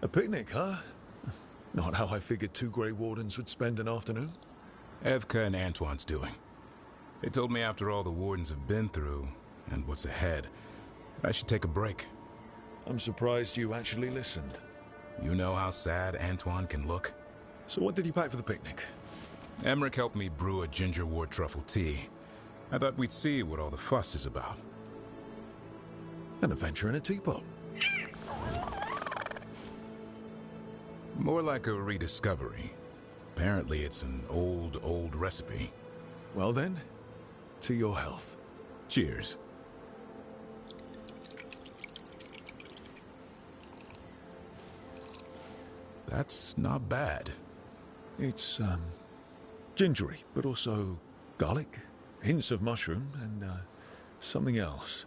A picnic, huh? Not how I figured two Grey Wardens would spend an afternoon. Evka and Antoine's doing. They told me after all the Wardens have been through, and what's ahead, I should take a break. I'm surprised you actually listened. You know how sad Antoine can look? So what did you pack for the picnic? Emmerich helped me brew a ginger wort truffle tea. I thought we'd see what all the fuss is about. An adventure in a teapot. More like a rediscovery. Apparently it's an old recipe. Well then, to your health. Cheers. That's not bad. It's, gingery, but also garlic, hints of mushroom, and, something else.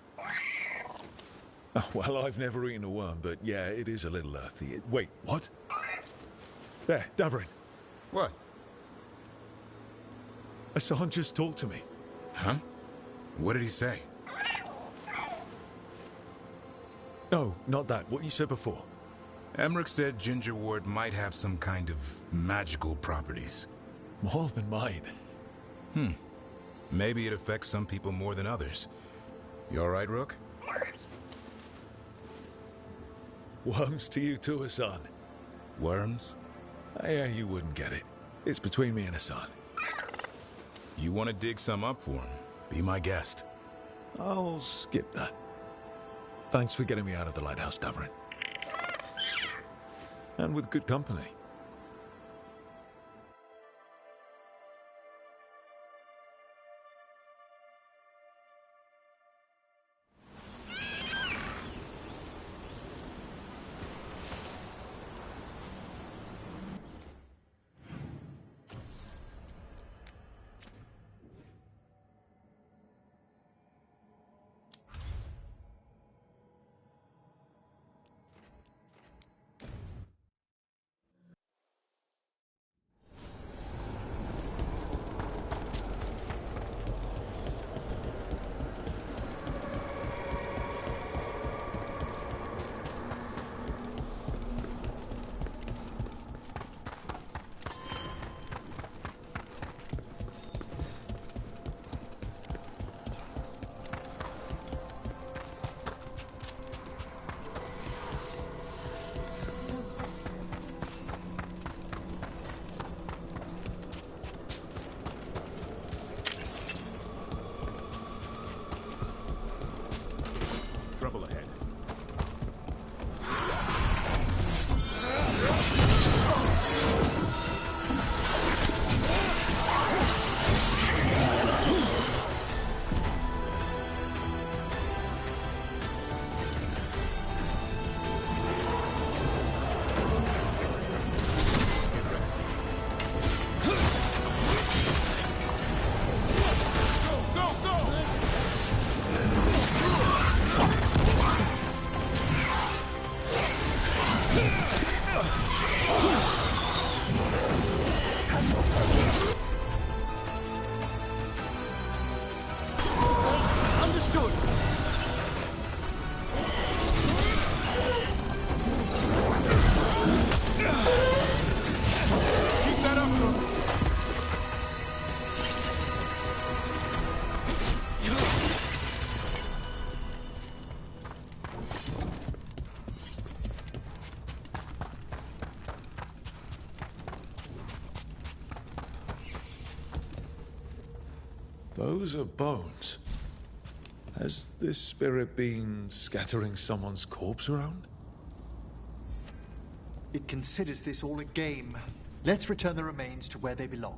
Oh, well, I've never eaten a worm, but yeah, it is a little earthy. Wait, what? There, Davarin. What? Hassan just talked to me. Huh? What did he say? No, not that. What you said before. Emmerich said ginger wort might have some kind of magical properties. More than mine. Maybe it affects some people more than others. You all right, Rook? Worms to you too, Hassan. Worms? Yeah, you wouldn't get it. It's between me and Hassan. You want to dig some up for him? Be my guest. I'll skip that. Thanks for getting me out of the lighthouse, Davarin. And with good company. Trouble ahead. Those are bones. Has this spirit been scattering someone's corpse around? It considers this all a game. Let's return the remains to where they belong.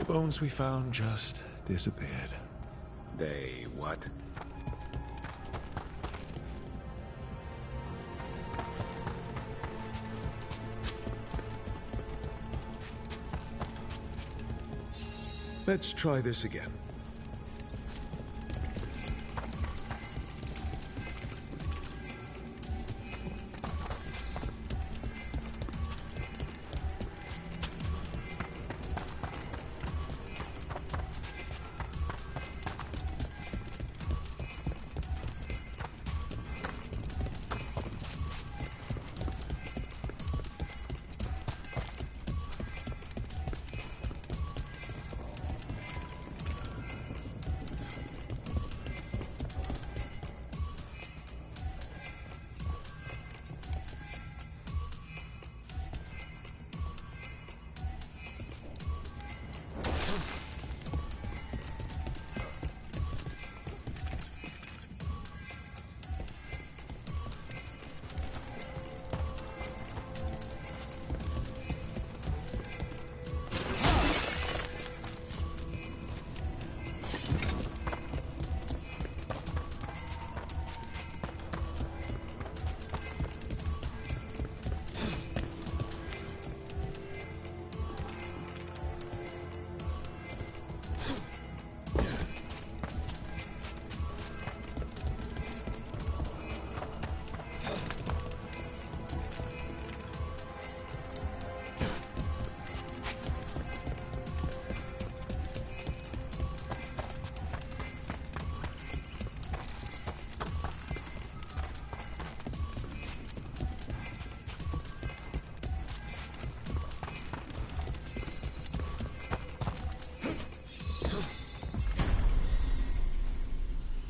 bones we found just disappeared. They what? Let's try this again.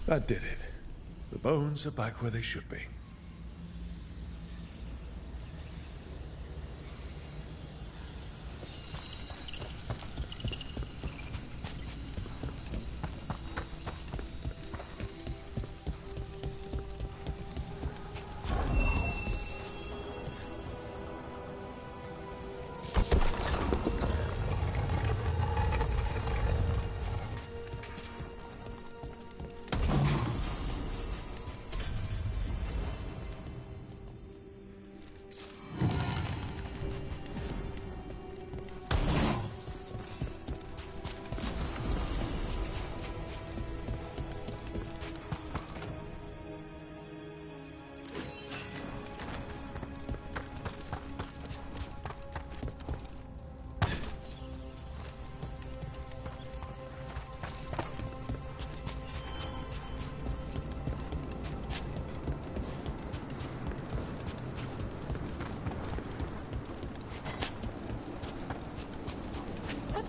That did it. The bones are back where they should be.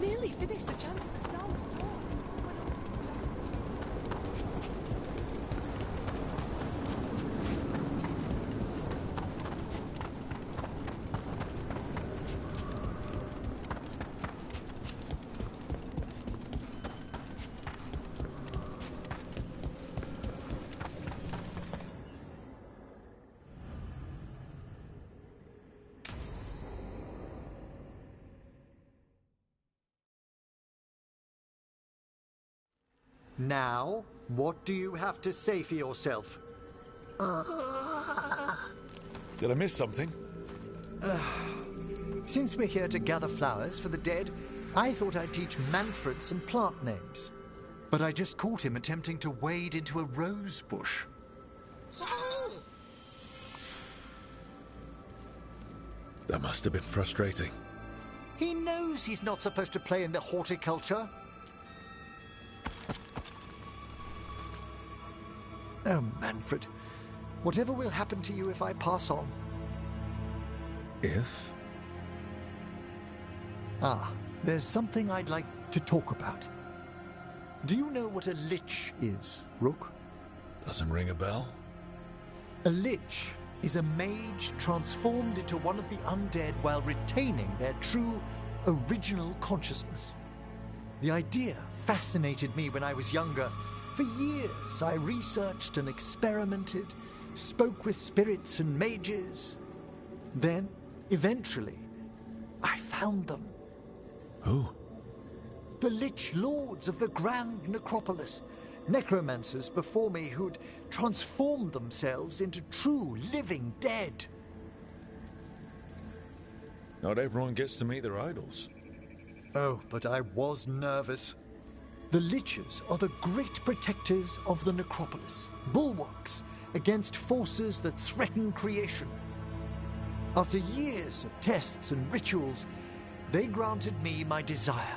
Nearly finished the chant at the Star Wars door. Now, what do you have to say for yourself? Did I miss something? Since we're here to gather flowers for the dead, I thought I'd teach Manfred some plant names. But I just caught him attempting to wade into a rose bush. That must have been frustrating. He knows he's not supposed to play in the horticulture. Oh, Manfred. Whatever will happen to you if I pass on? If? Ah, there's something I'd like to talk about. Do you know what a lich is, Rook? Doesn't ring a bell? A lich is a mage transformed into one of the undead while retaining their true, original consciousness. The idea fascinated me when I was younger. For years, I researched and experimented, spoke with spirits and mages. Then, eventually, I found them. Who? The Lich Lords of the Grand Necropolis. Necromancers before me who'd transformed themselves into true living dead. Not everyone gets to meet their idols. Oh, but I was nervous. The Liches are the great protectors of the necropolis, bulwarks against forces that threaten creation. After years of tests and rituals, they granted me my desire,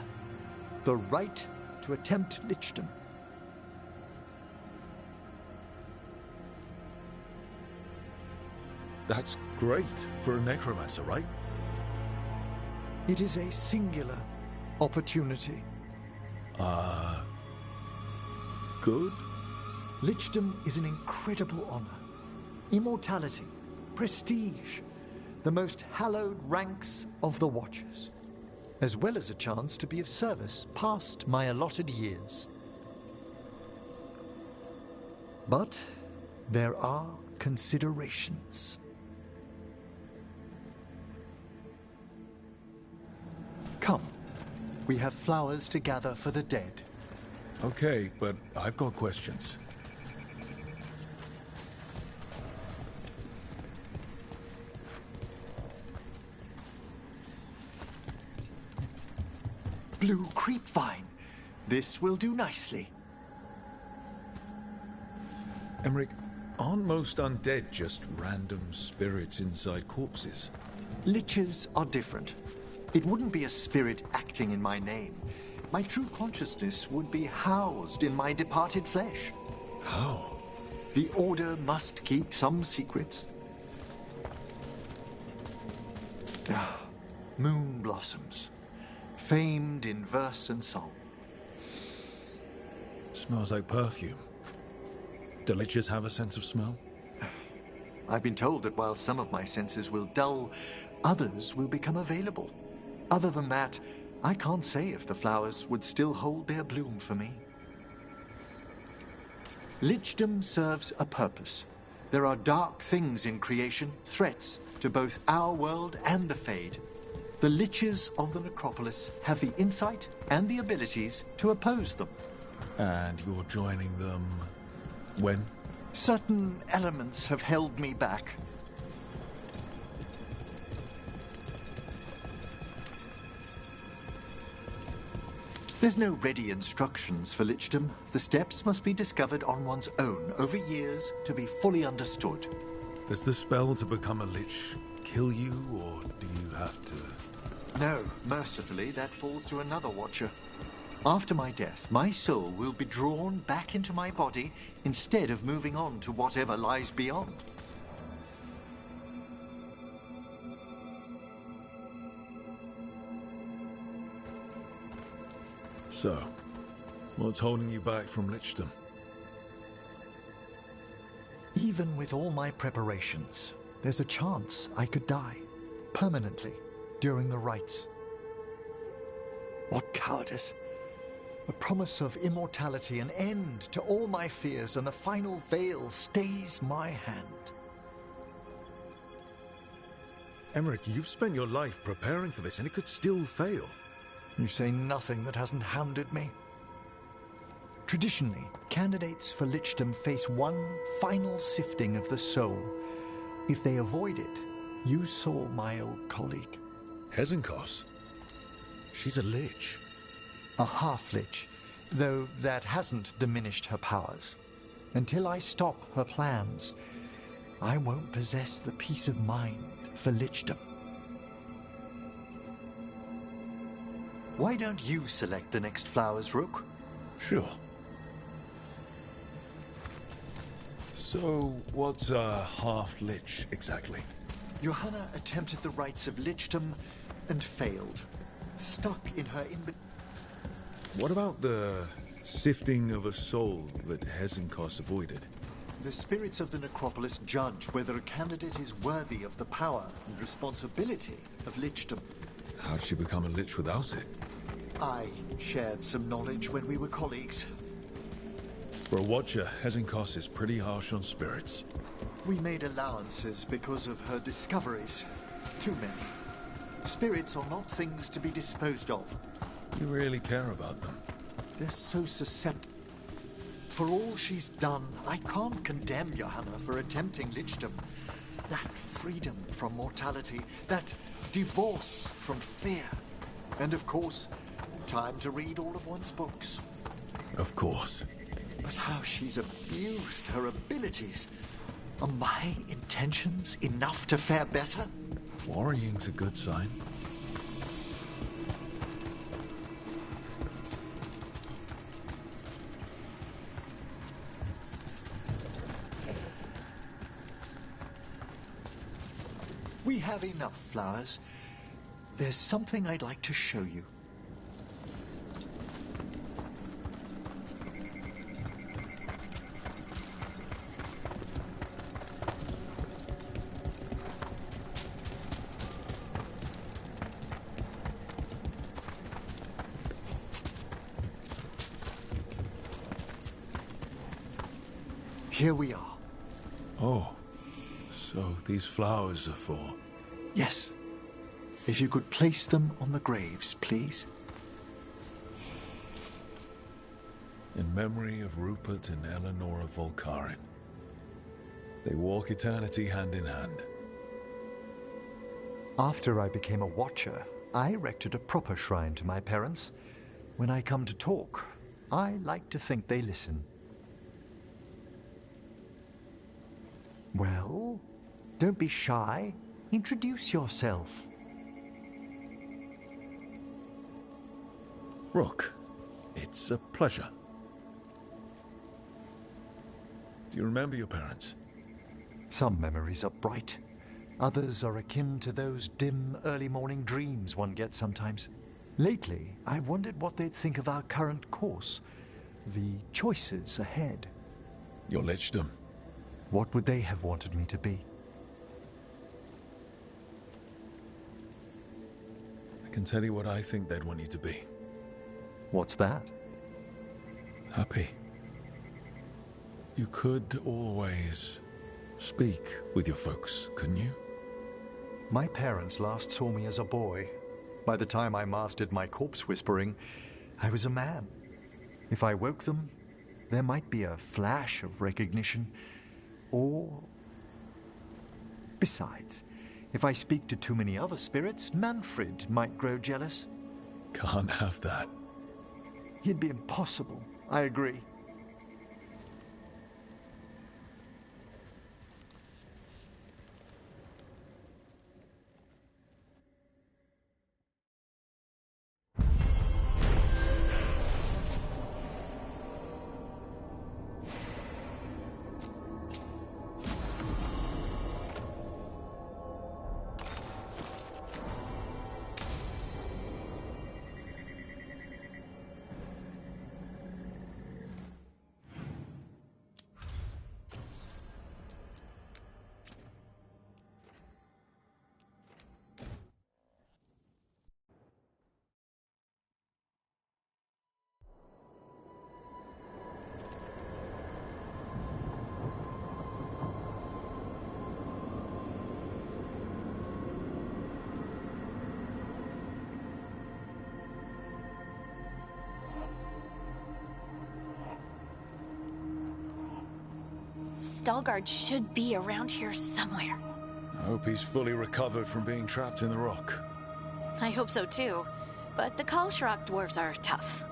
the right to attempt lichdom. That's great for a necromancer, right? It is a singular opportunity. Good? Lichdom is an incredible honor. Immortality, prestige, the most hallowed ranks of the Watchers, as well as a chance to be of service past my allotted years. But there are considerations. Come, we have flowers to gather for the dead. Okay, but I've got questions. Blue creepvine. This will do nicely. Emmerich, aren't most undead just random spirits inside corpses? Liches are different. It wouldn't be a spirit acting in my name. My true consciousness would be housed in my departed flesh. How? The Order must keep some secrets. Moon blossoms, famed in verse and song. Smells like perfume. Do liches have a sense of smell? I've been told that while some of my senses will dull, others will become available. Other than that, I can't say if the flowers would still hold their bloom for me. Lichdom serves a purpose. There are dark things in creation, threats to both our world and the Fade. The Liches of the Necropolis have the insight and the abilities to oppose them. And you're joining them when? Certain elements have held me back. There's no ready instructions for lichdom. The steps must be discovered on one's own over years to be fully understood. Does the spell to become a lich kill you, or do you have to? No, mercifully, that falls to another watcher. After my death, my soul will be drawn back into my body instead of moving on to whatever lies beyond. So, what's holding you back from lichdom? Even with all my preparations, there's a chance I could die permanently during the rites. What cowardice! A promise of immortality, an end to all my fears, and the final veil stays my hand. Emmerich, you've spent your life preparing for this, and it could still fail. You say nothing that hasn't hounded me. Traditionally, candidates for lichdom face one final sifting of the soul. If they avoid it, you saw my old colleague. Hezenkos? She's a lich. A half-lich, though that hasn't diminished her powers. Until I stop her plans, I won't possess the peace of mind for lichdom. Why don't you select the next flowers, Rook? Sure. So, what's a half-lich exactly? Johanna attempted the rites of lichdom and failed. Stuck in her What about the sifting of a soul that Hezenkos avoided? The spirits of the necropolis judge whether a candidate is worthy of the power and responsibility of lichdom. How'd she become a lich without it? I shared some knowledge when we were colleagues. For a watcher, Hezenkos is pretty harsh on spirits. We made allowances because of her discoveries. Too many. Spirits are not things to be disposed of. You really care about them. They're so susceptible. For all she's done, I can't condemn Johanna for attempting lichdom. That freedom from mortality, that divorce from fear. And of course, time to read all of one's books. Of course. But how she's abused her abilities. Are my intentions enough to fare better? Worrying's a good sign. We have enough flowers. There's something I'd like to show you. Here we are. Oh, so these flowers are for... Yes. If you could place them on the graves, please. In memory of Rupert and Eleanor of Volcarin. They walk eternity hand in hand. After I became a watcher, I erected a proper shrine to my parents. When I come to talk, I like to think they listen. Well, don't be shy. Introduce yourself. Rook, it's a pleasure. Do you remember your parents? Some memories are bright. Others are akin to those dim early morning dreams one gets sometimes. Lately, I wondered what they'd think of our current course, the choices ahead. Your lichdom. What would they have wanted me to be? I can tell you what I think they'd want you to be. What's that? Happy. You could always speak with your folks, couldn't you? My parents last saw me as a boy. By the time I mastered my corpse whispering, I was a man. If I woke them, there might be a flash of recognition, or... Besides, if I speak to too many other spirits, Manfred might grow jealous. Can't have that. He'd be impossible, I agree. Veilguard should be around here somewhere. I hope he's fully recovered from being trapped in the rock. I hope so too, but the Kalsharok dwarves are tough.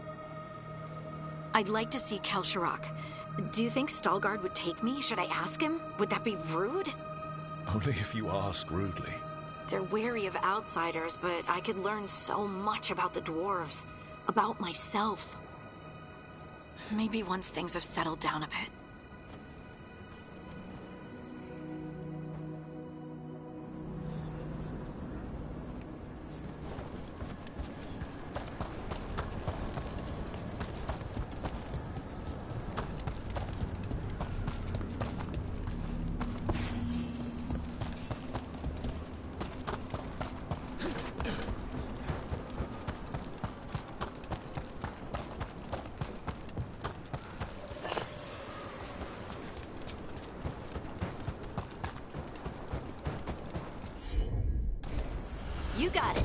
I'd like to see Kalsharok. Do you think Veilguard would take me? Should I ask him? Would that be rude? Only if you ask rudely. They're wary of outsiders, but I could learn so much about the dwarves. About myself. Maybe once things have settled down a bit. You got it.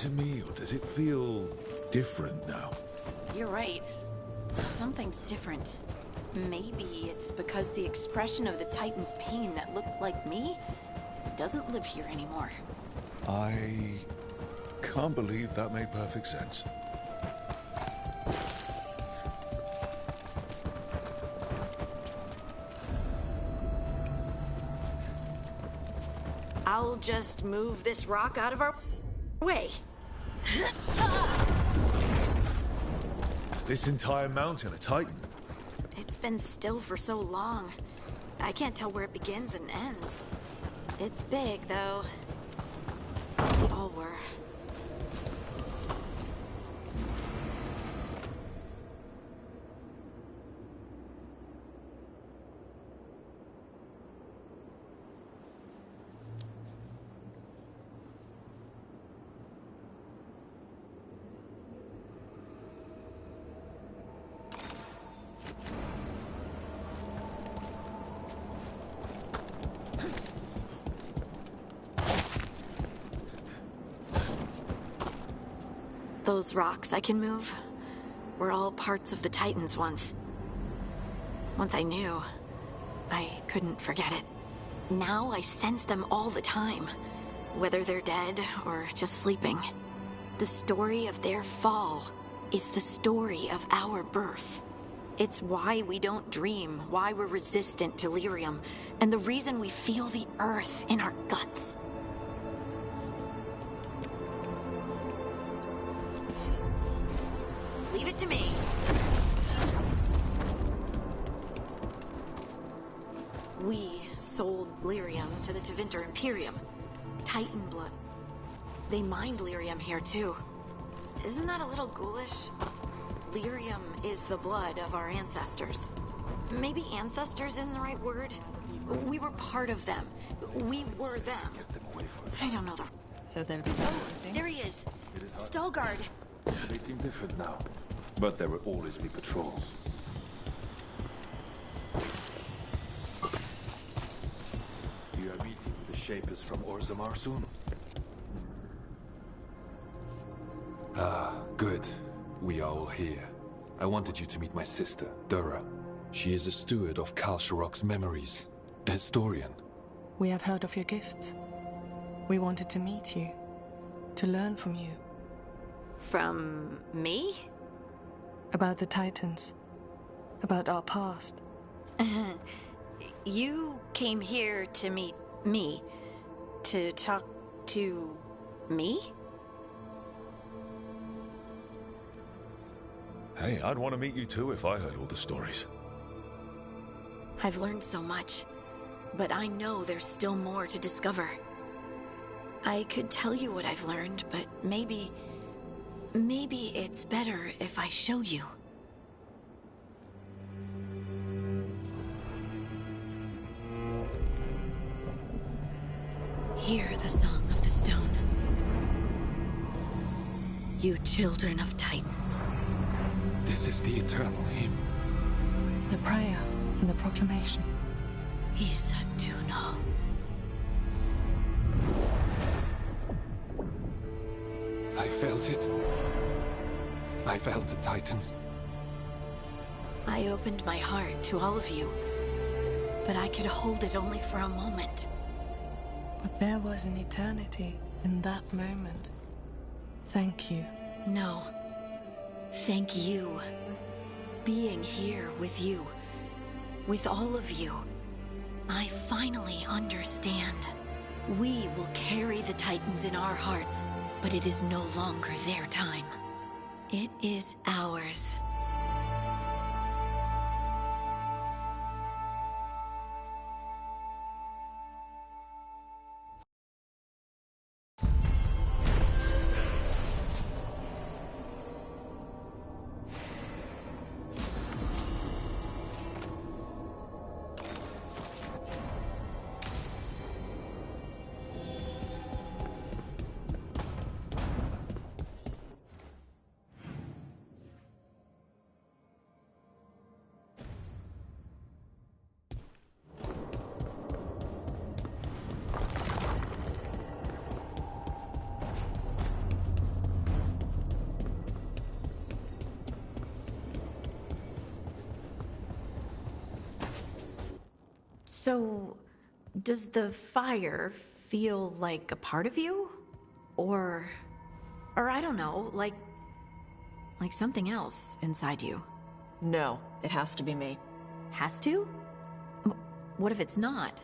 to me, or does it feel different now? You're right. Something's different. Maybe it's because the expression of the Titan's pain that looked like me doesn't live here anymore. I can't believe that made perfect sense. I'll just move this rock out of our way. This entire mountain a Titan? It's been still for so long. I can't tell where it begins and ends. It's big, though. They all were. Those rocks I can move were all parts of the Titans once. Once I knew, I couldn't forget it. Now I sense them all the time, whether they're dead or just sleeping. The story of their fall is the story of our birth. It's why we don't dream, why we're resistant to lyrium, and the reason we feel the earth in our guts. Leave it to me. We sold lyrium to the Tevinter Imperium. Titan blood. They mined lyrium here too. Isn't that a little ghoulish? Lyrium is the blood of our ancestors. Maybe ancestors isn't the right word. We were part of them. We were them. I don't know the... So they'll be There he is. Stalgard. They seem different now, but there will always be patrols. You are meeting with the Shapers from Orzammar soon? Ah, good. We are all here. I wanted you to meet my sister, Dura. She is a steward of Kalsharok's memories, a historian. We have heard of your gifts. We wanted to meet you, to learn from you. From me? About the Titans. About our past. You came here to meet me. To talk to me? Hey, I'd want to meet you too if I heard all the stories. I've learned so much, but I know there's still more to discover. I could tell you what I've learned, but maybe it's better if I show you. Hear the song of the stone. You children of Titans. This is the eternal hymn. The prayer and the proclamation. Isa Tunal. I felt it. I felt the Titans. I opened my heart to all of you, but I could hold it only for a moment. But there was an eternity in that moment. Thank you. No. Thank you. Being here with you, with all of you, I finally understand. We will carry the Titans in our hearts, but it is no longer their time. It is ours. So, does the fire feel like a part of you? Or I don't know, like something else inside you? No, it has to be me. Has to? What if it's not?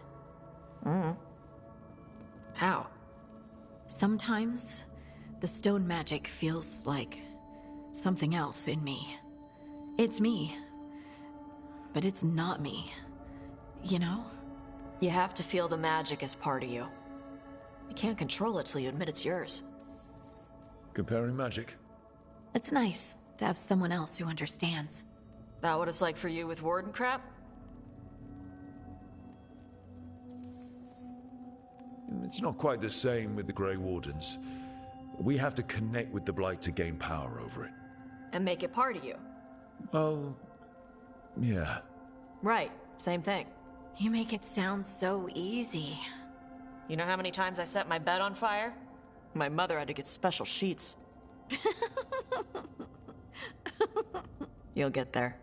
How? Sometimes the stone magic feels like something else in me. It's me, but it's not me. You know? You have to feel the magic as part of you. You can't control it till you admit it's yours. Comparing magic? It's nice to have someone else who understands. That what it's like for you with Warden crap? It's not quite the same with the Grey Wardens. We have to connect with the Blight to gain power over it. And make it part of you. Well, yeah. Right, same thing. You make it sound so easy. You know how many times I set my bed on fire? My mother had to get special sheets. You'll get there.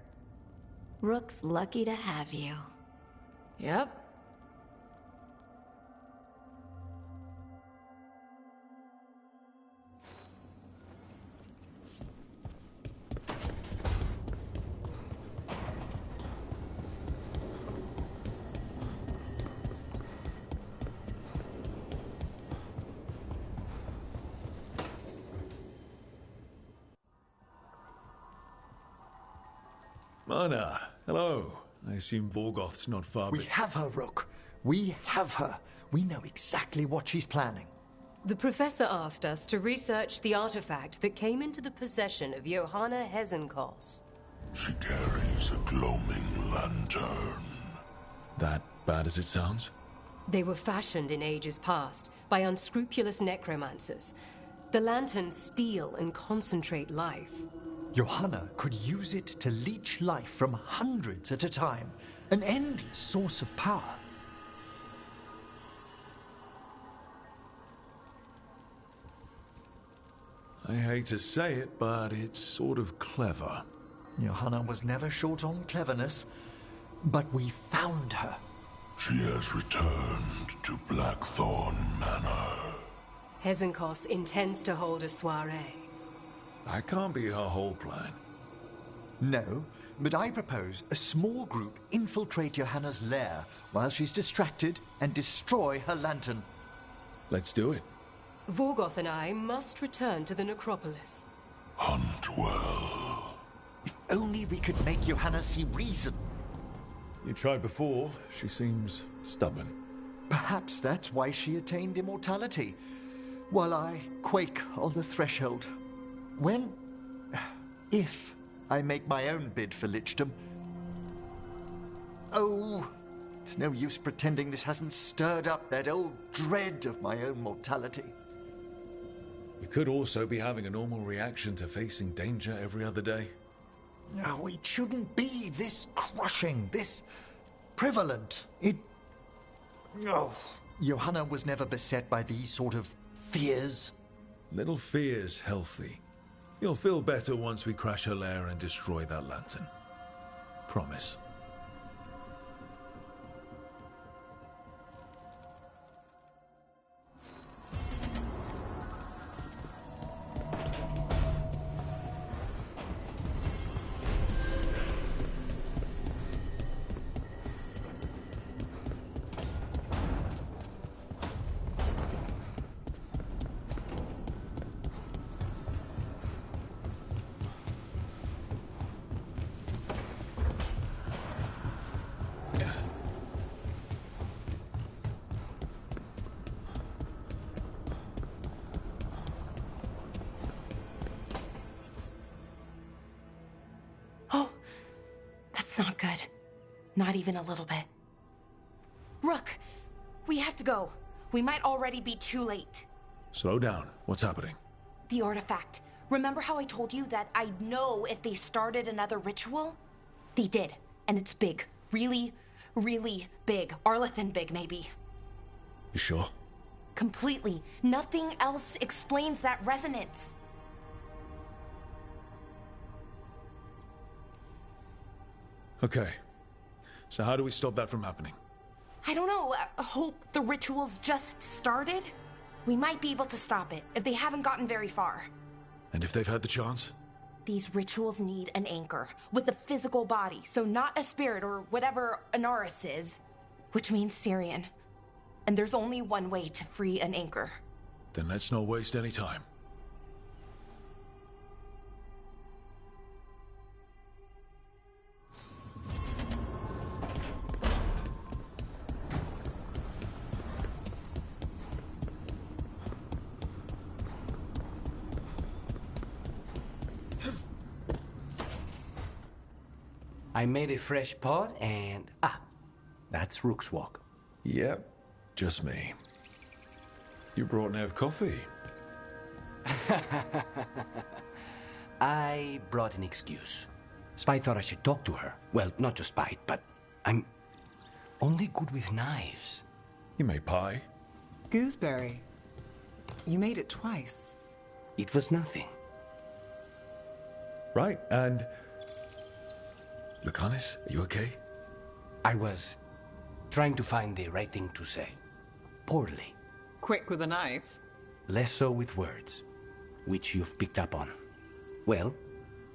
Rook's lucky to have you. Yep. Mana, hello. I assume Vorgoth's not far. We have her, Rook. We have her. We know exactly what she's planning. The professor asked us to research the artifact that came into the possession of Johanna Hezenkos. She carries a gloaming lantern. That bad as it sounds? They were fashioned in ages past by unscrupulous necromancers. The lanterns steal and concentrate life. Johanna could use it to leech life from hundreds at a time. An endless source of power. I hate to say it, but it's sort of clever. Johanna was never short on cleverness, but we found her. She has returned to Blackthorn Manor. Hezenkos intends to hold a soiree. That can't be her whole plan. No, but I propose a small group infiltrate Johanna's lair while she's distracted and destroy her lantern. Let's do it. Vorgoth and I must return to the necropolis. Hunt well. If only we could make Johanna see reason. You tried before. She seems stubborn. Perhaps that's why she attained immortality, while I quake on the threshold. If I make my own bid for lichdom. Oh, it's no use pretending this hasn't stirred up that old dread of my own mortality. You could also be having a normal reaction to facing danger every other day. No, it shouldn't be this crushing, this prevalent. No. Johanna was never beset by these sort of fears. Little fear's healthy. You'll feel better once we crash her lair and destroy that lantern. Promise. Not good. Not even a little bit. Rook, we have to go. We might already be too late. Slow down. What's happening? The artifact. Remember how I told you that I'd know if they started another ritual? They did, and it's big. Really, really big. Arlathan big, maybe. You sure? Completely. Nothing else explains that resonance. Okay. So how do we stop that from happening? I don't know, hope the ritual's just started? We might be able to stop it if they haven't gotten very far. And if they've had the chance? These rituals need an anchor with a physical body, so not a spirit or whatever Anaris is, which means Syrian. And there's only one way to free an anchor. Then let's not waste any time. I made a fresh pot and... that's Rook's Walk. Yep, just me. You brought Nev coffee. I brought an excuse. Spite thought I should talk to her. Well, not just Spite, but I'm only good with knives. You made pie? Gooseberry. You made it twice. It was nothing. Right, and... Lucanis, are you okay? I was trying to find the right thing to say. Poorly. Quick with a knife. Less so with words, which you've picked up on. Well,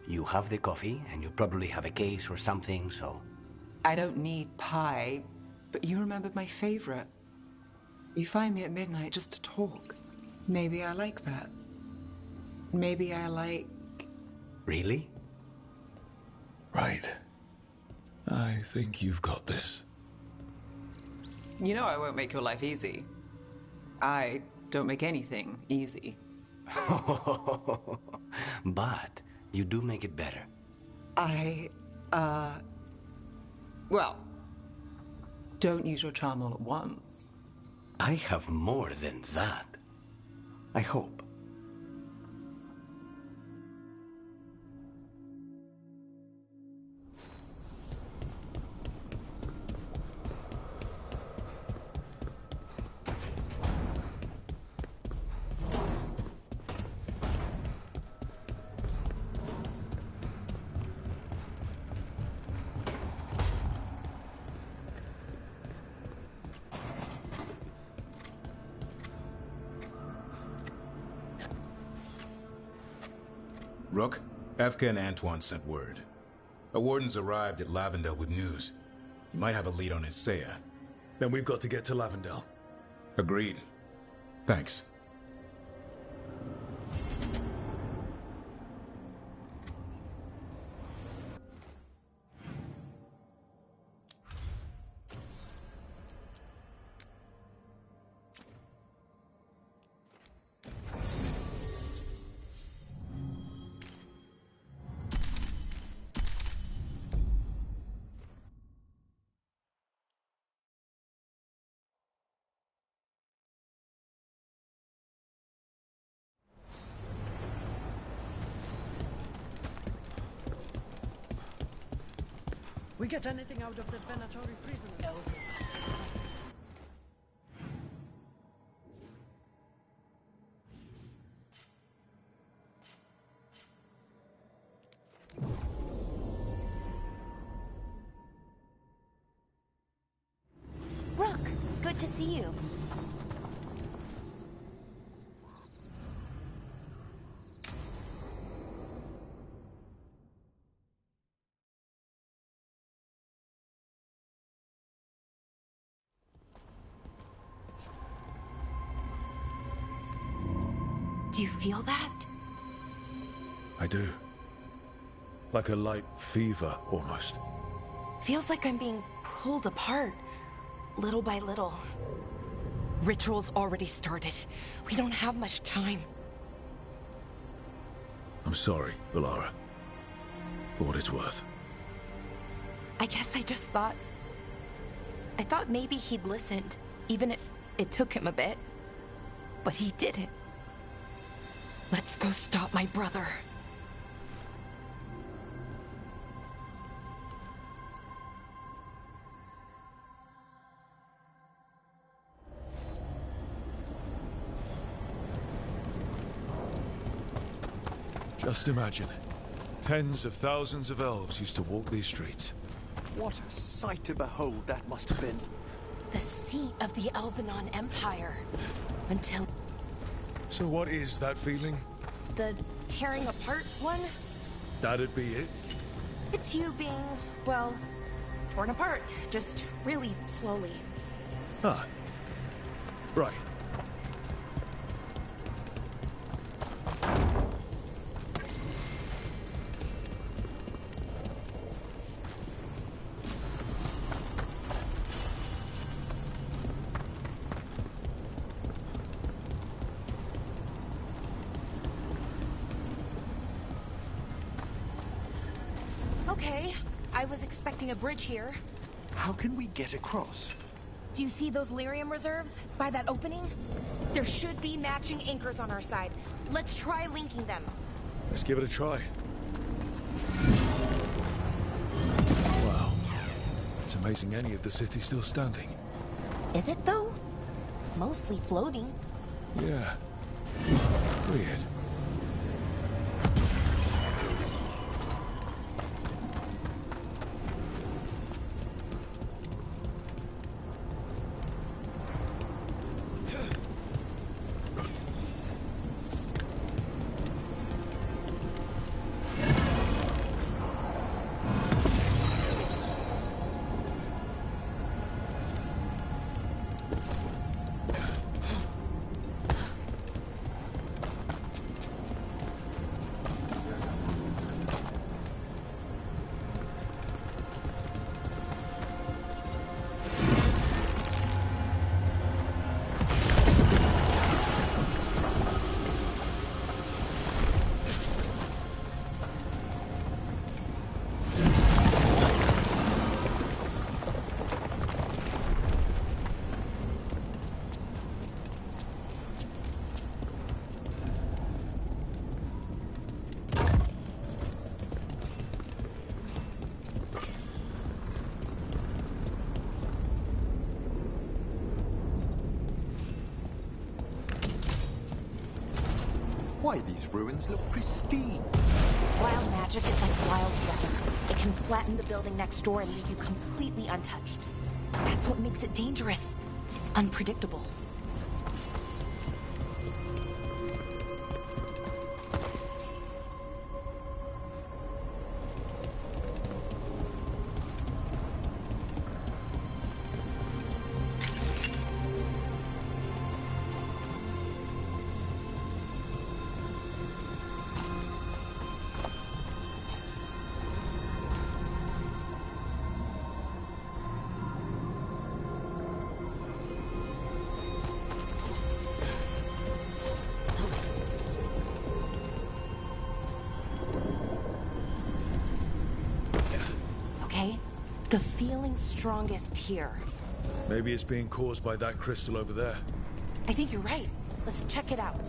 you have the coffee, and you probably have a case or something, so... I don't need pie, but you remembered my favorite. You find me at midnight just to talk. Maybe I like that. Maybe I like... Really? Right. I think you've got this. You know I won't make your life easy. I don't make anything easy. But you do make it better. Well, don't use your charm all at once. I have more than that. I hope. Rook, Efka and Antoine sent word. A warden's arrived at Lavendel with news. He might have a lead on Isaiah. Then we've got to get to Lavendel. Agreed. Thanks. We get anything out of that Venatori prisoner? Rook, good to see you. Do you feel that? I do. Like a light fever, almost. Feels like I'm being pulled apart, little by little. Ritual's already started. We don't have much time. I'm sorry, Valara. For what it's worth. I guess I just thought... I thought maybe he'd listened, even if it took him a bit. But he didn't. Let's go stop my brother. Just imagine. Tens of thousands of elves used to walk these streets. What a sight to behold that must have been. the seat of the Elvenon Empire. Until... So what is that feeling? the tearing apart one? That'd be it? It's you being, well, torn apart. Just really slowly. Ah. Right. Okay, I was expecting a bridge here. How can we get across? Do you see those lyrium reserves by that opening? There should be matching anchors on our side. Let's try linking them. Let's give it a try. Wow. It's amazing any of the city's still standing. Is it though? Mostly floating. Yeah. Weird. Why, these ruins look pristine. Wild magic is like wild weather. It can flatten the building next door and leave you completely untouched. That's what makes it dangerous. It's unpredictable. The feeling's strongest here. Maybe it's being caused by that crystal over there. I think you're right. Let's check it out.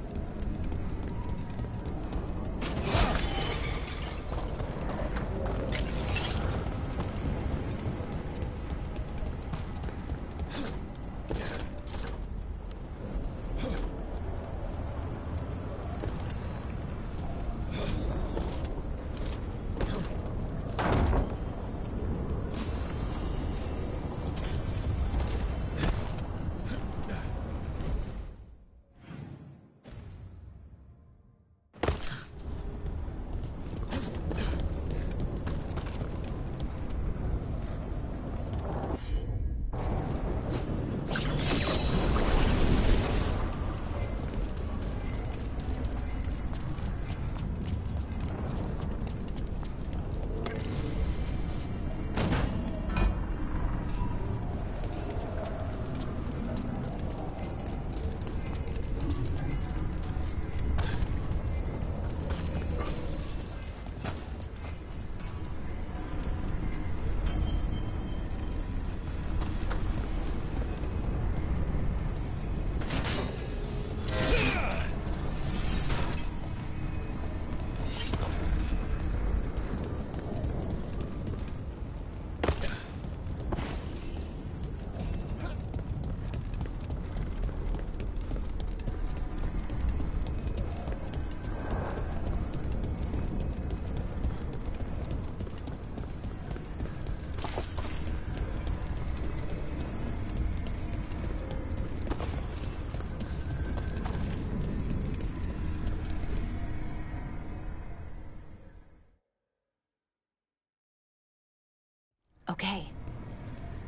Okay.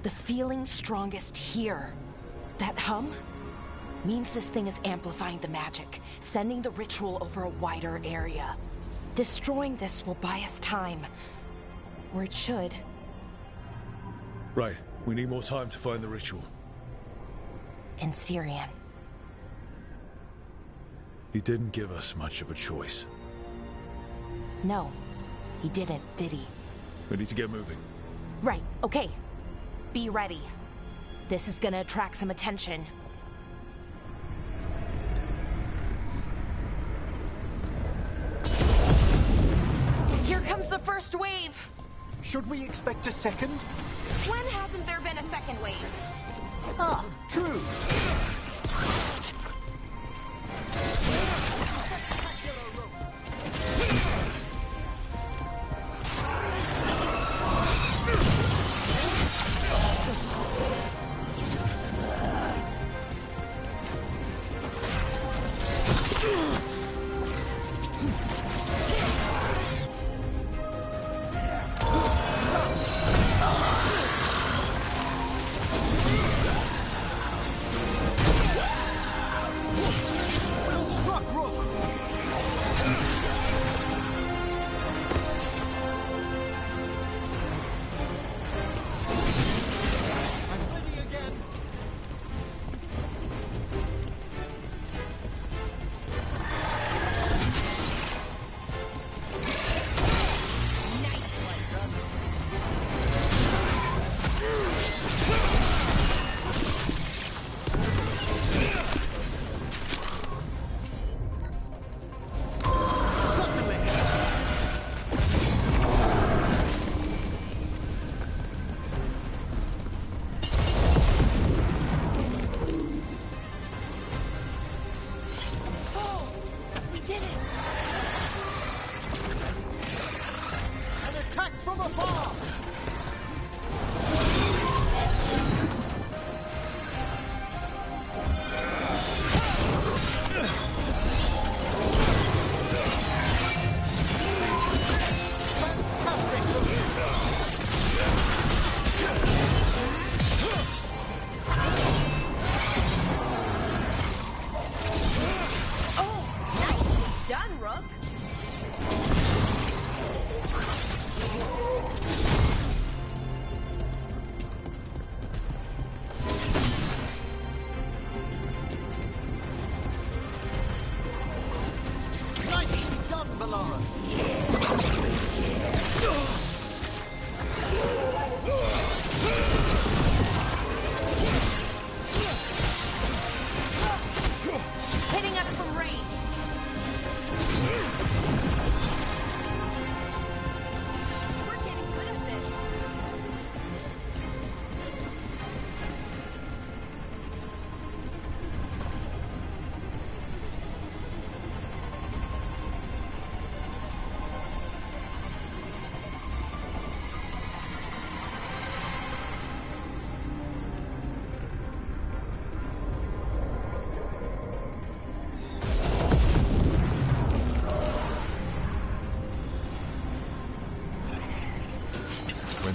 The feeling's strongest here. That hum means this thing is amplifying the magic, sending the ritual over a wider area. Destroying this will buy us time. Or it should. Right. We need more time to find the ritual. In Syrian. He didn't give us much of a choice. No, he didn't, did he? We need to get moving. Right, okay. Be ready. This is gonna attract some attention. Here comes the first wave! Should we expect a second? When hasn't there been a second wave? Ah, true.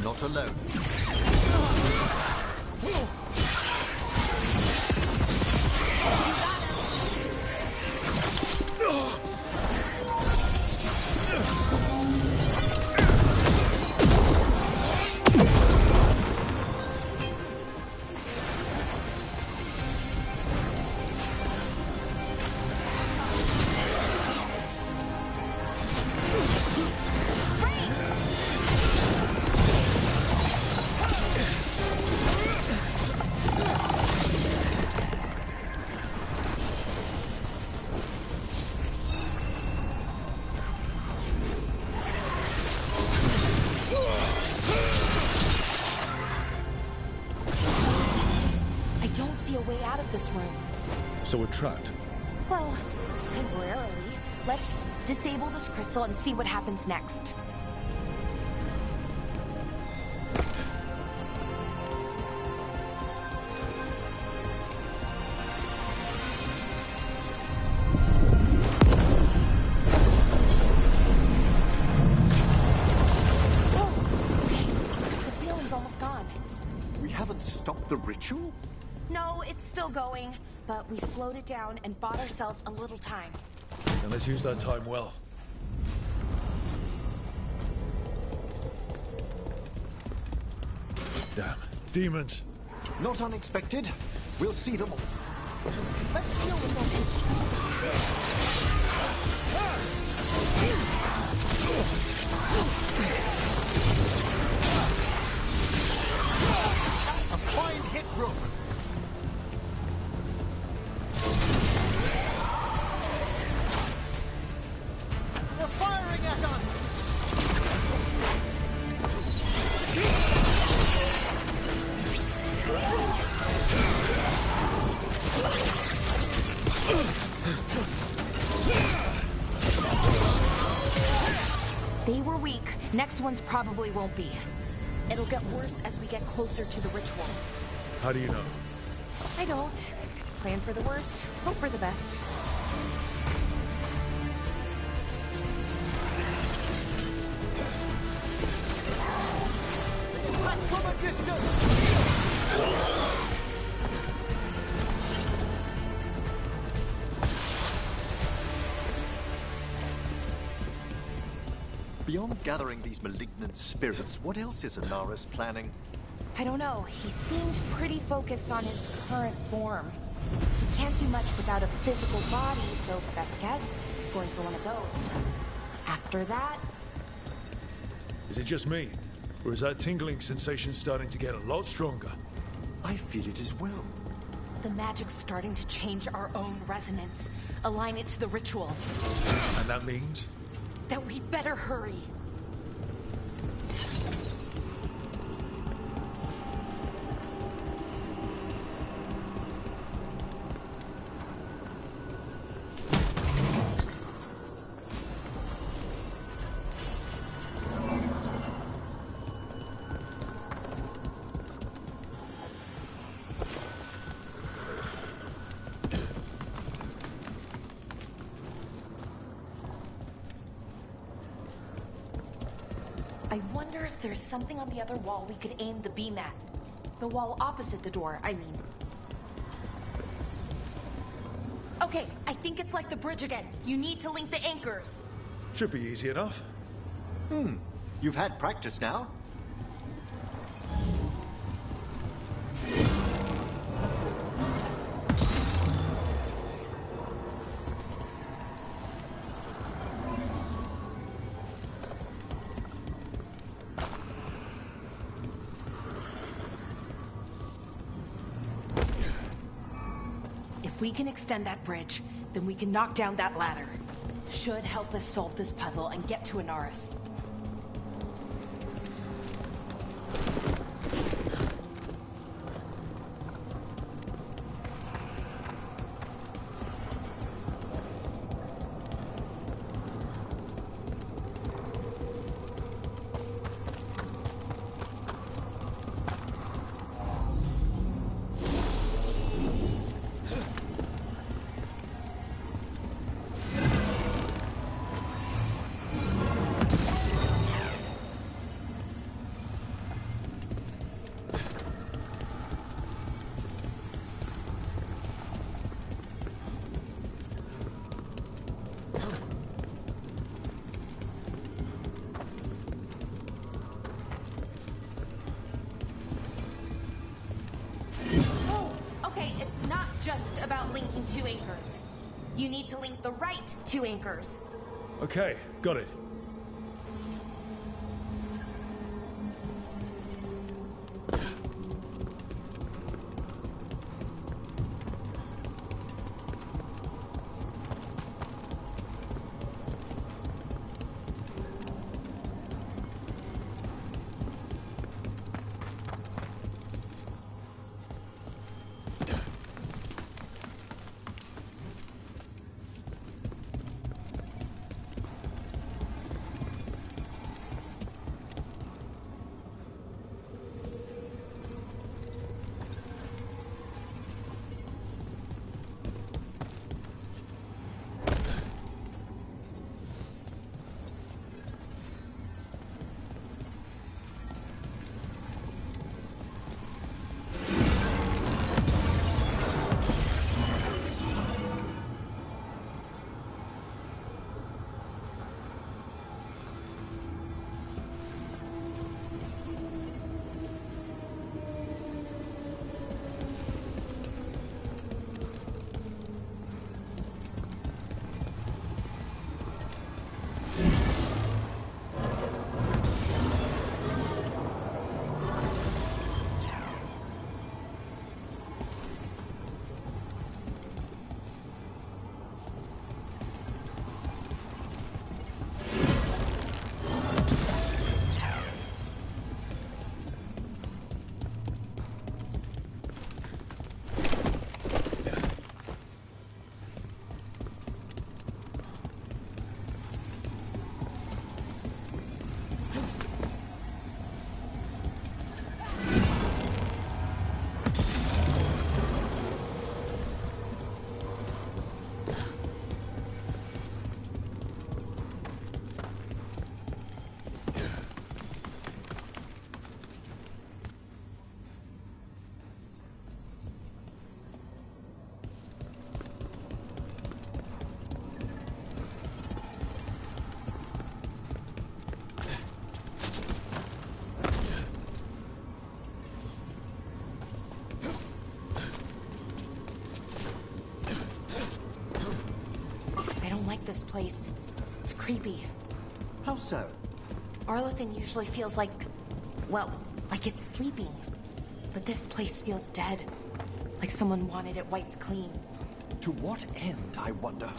Not alone. So we're trapped? Well, temporarily. Let's disable this crystal and see what happens next. stop the ritual? No, it's still going, but we slowed it down and bought ourselves a little time. Then let's use that time well. Damn. Demons. Not unexpected. We'll see them off. Let's deal with A fine hit, Rook. They're firing at us! They were weak. Next ones probably won't be. It'll get worse as we get closer to the ritual. How do you know? I don't. Plan for the worst, hope for the best. Attack from a distance! Beyond gathering these malignant spirits, what else is Anaris planning? I don't know. He seemed pretty focused on his current form. He can't do much without a physical body, so best guess, he's going for one of those. After that... Is it just me? Or is that tingling sensation starting to get a lot stronger? I feel it as well. The magic's starting to change our own resonance. Align it to the rituals. And that means? That we better hurry. I wonder if there's something on the other wall we could aim the beam at. The wall opposite the door, I mean. Okay, I think it's like the bridge again. You need to link the anchors. Should be easy enough. You've had practice now. If we can extend that bridge, then we can knock down that ladder. Should help us solve this puzzle and get to Anaris. Just about linking two anchors. You need to link the right two anchors. Okay, got it. place. It's creepy. How so? Arlathan usually feels like, well, like it's sleeping. But this place feels dead. Like someone wanted it wiped clean. To what end, I wonder?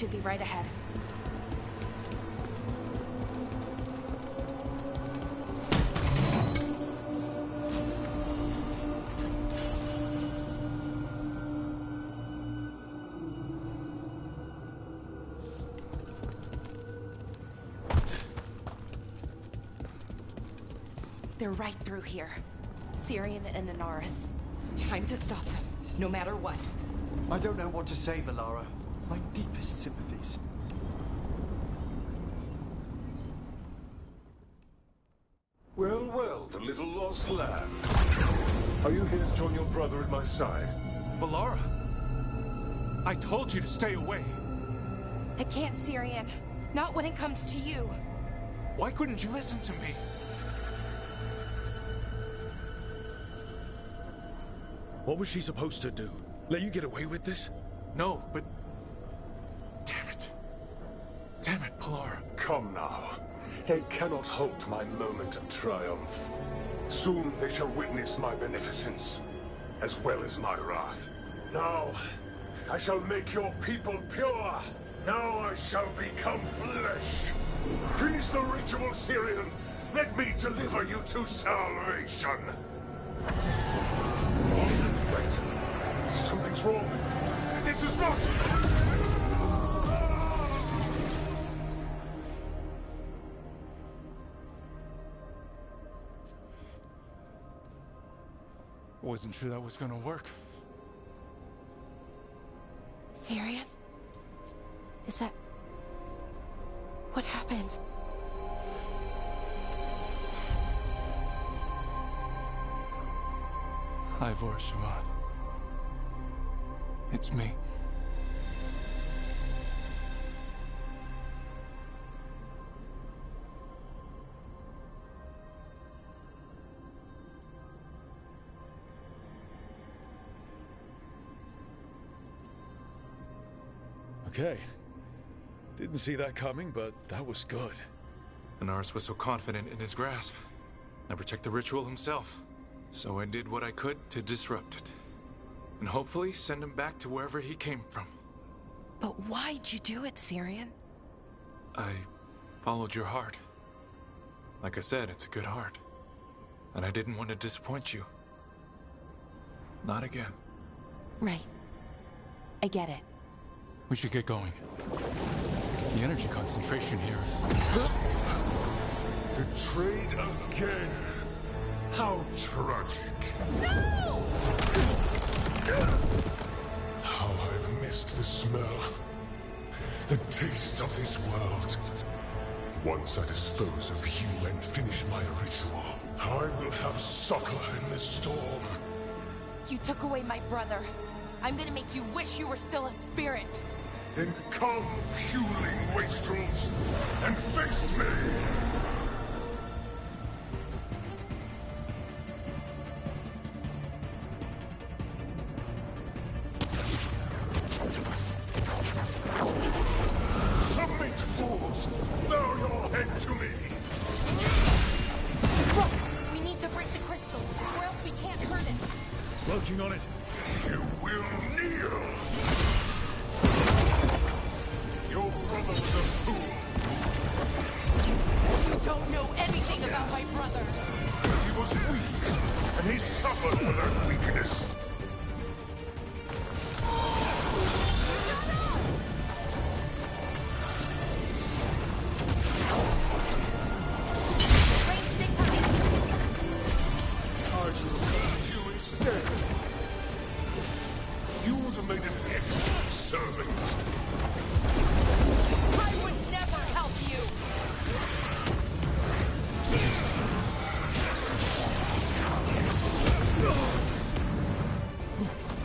should be right ahead. They're right through here. Syrian and Inaris. Time to stop them, no matter what. I don't know what to say, Valara. My deepest sympathies. Well, well, the little lost lamb. Are you here to join your brother at my side? Valara! I told you to stay away. I can't, Syrian. Not when it comes to you. Why couldn't you listen to me? What was she supposed to do? Let you get away with this? No, but... Damn it. Damn it, Valara. Come now. They cannot halt my moment of triumph. Soon they shall witness my beneficence, as well as my wrath. Now, I shall make your people pure. Now I shall become flesh. Finish the ritual, Syrian. Let me deliver you to salvation. Wait. Something's wrong. This is not... I wasn't sure that was gonna work. Syrian? Is that... What happened? Ivor Siobhan. It's me. Okay. Didn't see that coming, but that was good. Inaris was so confident in his grasp. Never checked the ritual himself. So I did what I could to disrupt it. And hopefully send him back to wherever he came from. But why'd you do it, Syrian? I followed your heart. Like I said, it's a good heart. And I didn't want to disappoint you. Not again. Right. I get it. We should get going. The energy concentration here is... Betrayed again. How tragic. No! How I've missed the smell. The taste of this world. Once I dispose of you and finish my ritual, I will have succor in the storm. You took away my brother. I'm gonna make you wish you were still a spirit. Then come, puling wastrels, and face me! Submit, fools! Bow your head to me! Look! We need to break the crystals, or else we can't hurt it. Working on it. You will kneel! Your brother was a fool. You don't know anything about my brother. He was weak, and he suffered for that weakness. I should have used you instead. You would have made an excellent servant. I would never help you!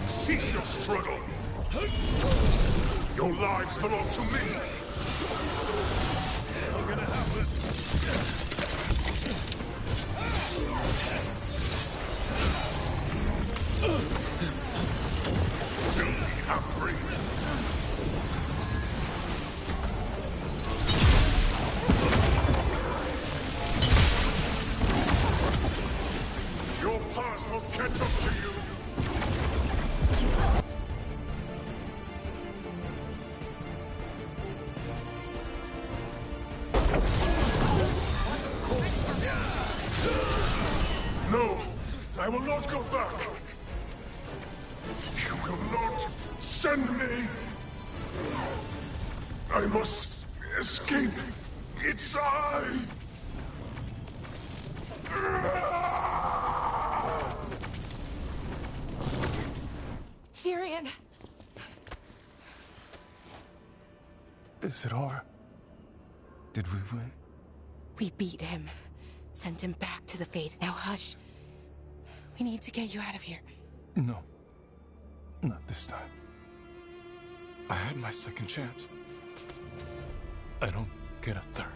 Cease your struggle! Your lives belong to me! Not gonna happen! Filthy half-breed! Your past will catch up to you! No! I will not go back! You will not send me! I must escape! It's I! Tyrion! Is it over? Did we win? We beat him. Sent him back to the Fate. Now hush. We need to get you out of here. No. Not this time. I had my second chance. I don't get a third.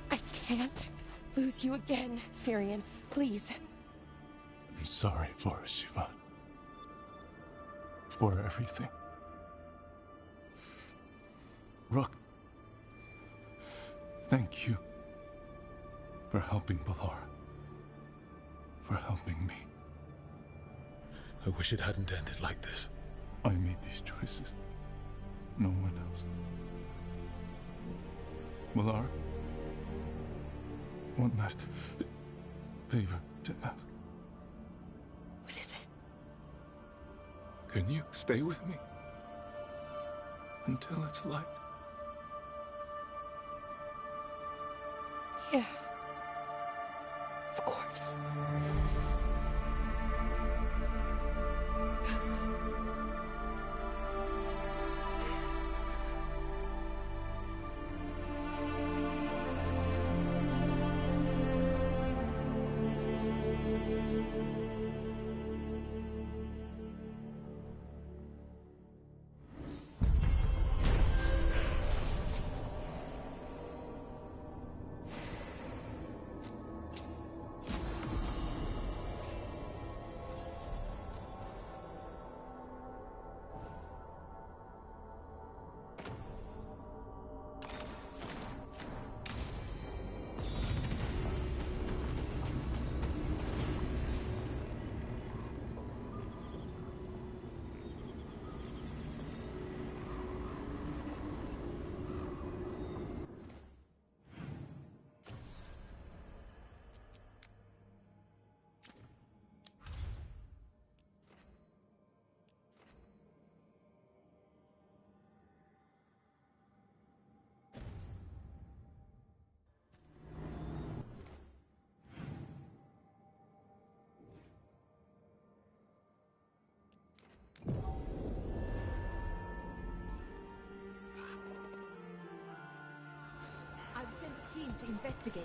I can't lose you again, Tyrion. Please. I'm sorry for Siobhan. For everything. Rook. Thank you. For helping Balara. For helping me. I wish it hadn't ended like this. I made these choices. No one else. Balara? One last favor to ask. What is it? Can you stay with me? Until it's light? Yeah. Of course. I've sent a team to investigate.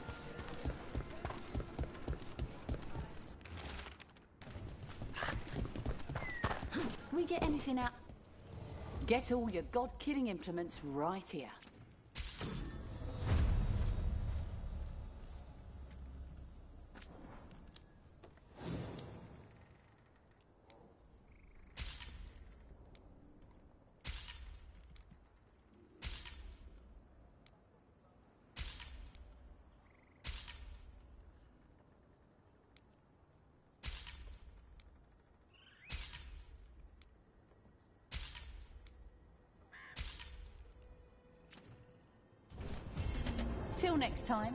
We get anything out? Get all your god-killing implements right here. Till next time.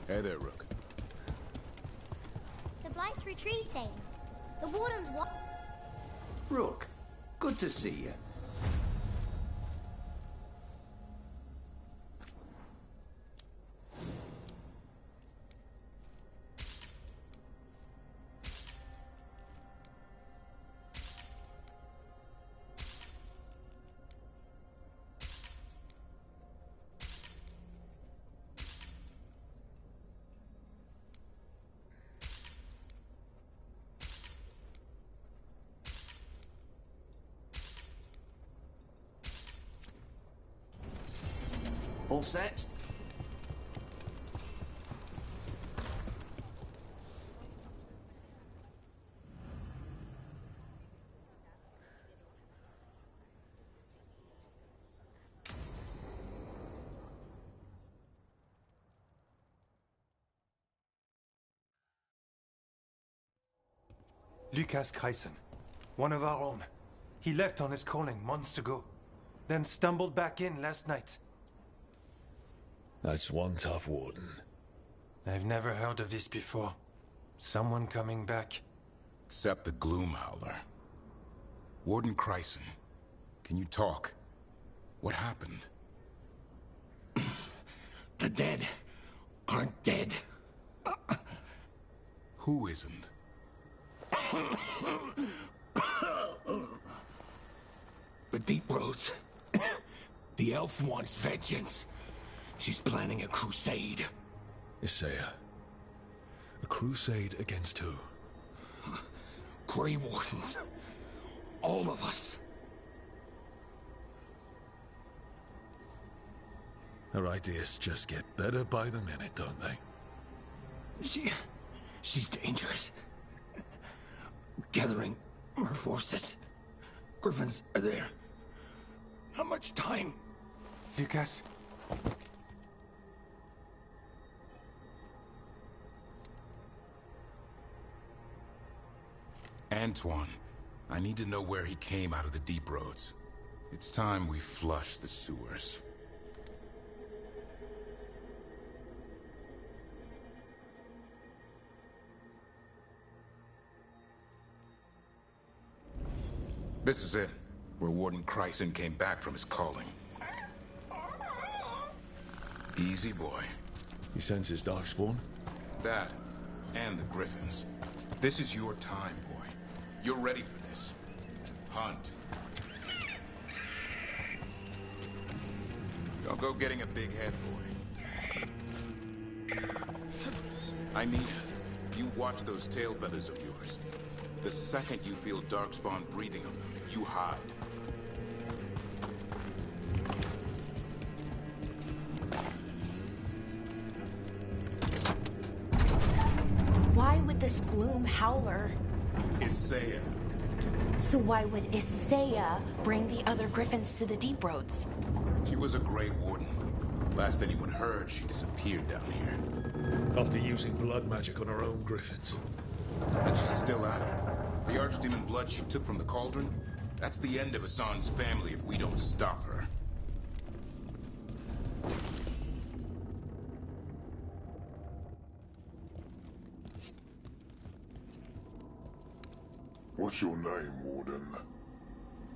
Hey there, Rook. The Blight's retreating. The Warden's what? Rook, good to see you. All set? Lucas Kreisen, one of our own. He left on his calling months ago, then stumbled back in last night. That's one tough warden. I've never heard of this before. Someone coming back. Except the Gloom Howler. Warden Kreisen, can you talk? What happened? The dead aren't dead. Who isn't? The Deep Roads. The elf wants vengeance. She's planning a crusade. Isaiah. A crusade against who? Grey Wardens. All of us. Her ideas just get better by the minute, don't they? She's dangerous. Gathering her forces. Griffins are there. Not much time. Lucas. Antoine, I need to know where he came out of the Deep Roads. It's time we flush the sewers. This is it, where Warden Kreisen came back from his calling. Easy, boy. He senses Darkspawn? That, and the Griffins. This is your time, boy. You're ready for this. Hunt. Don't go getting a big head, boy. I need you watch those tail feathers of yours. The second you feel Darkspawn breathing on them, you hide. Why would this Gloom Howler... Isaiah. So why would Isaiah bring the other Griffins to the Deep Roads? She was a Grey Warden. Last anyone heard, she disappeared down here. After using blood magic on her own Griffins. And she's still at it. The Archdemon blood she took from the cauldron, that's the end of Hassan's family if we don't stop her. What's your name, Warden?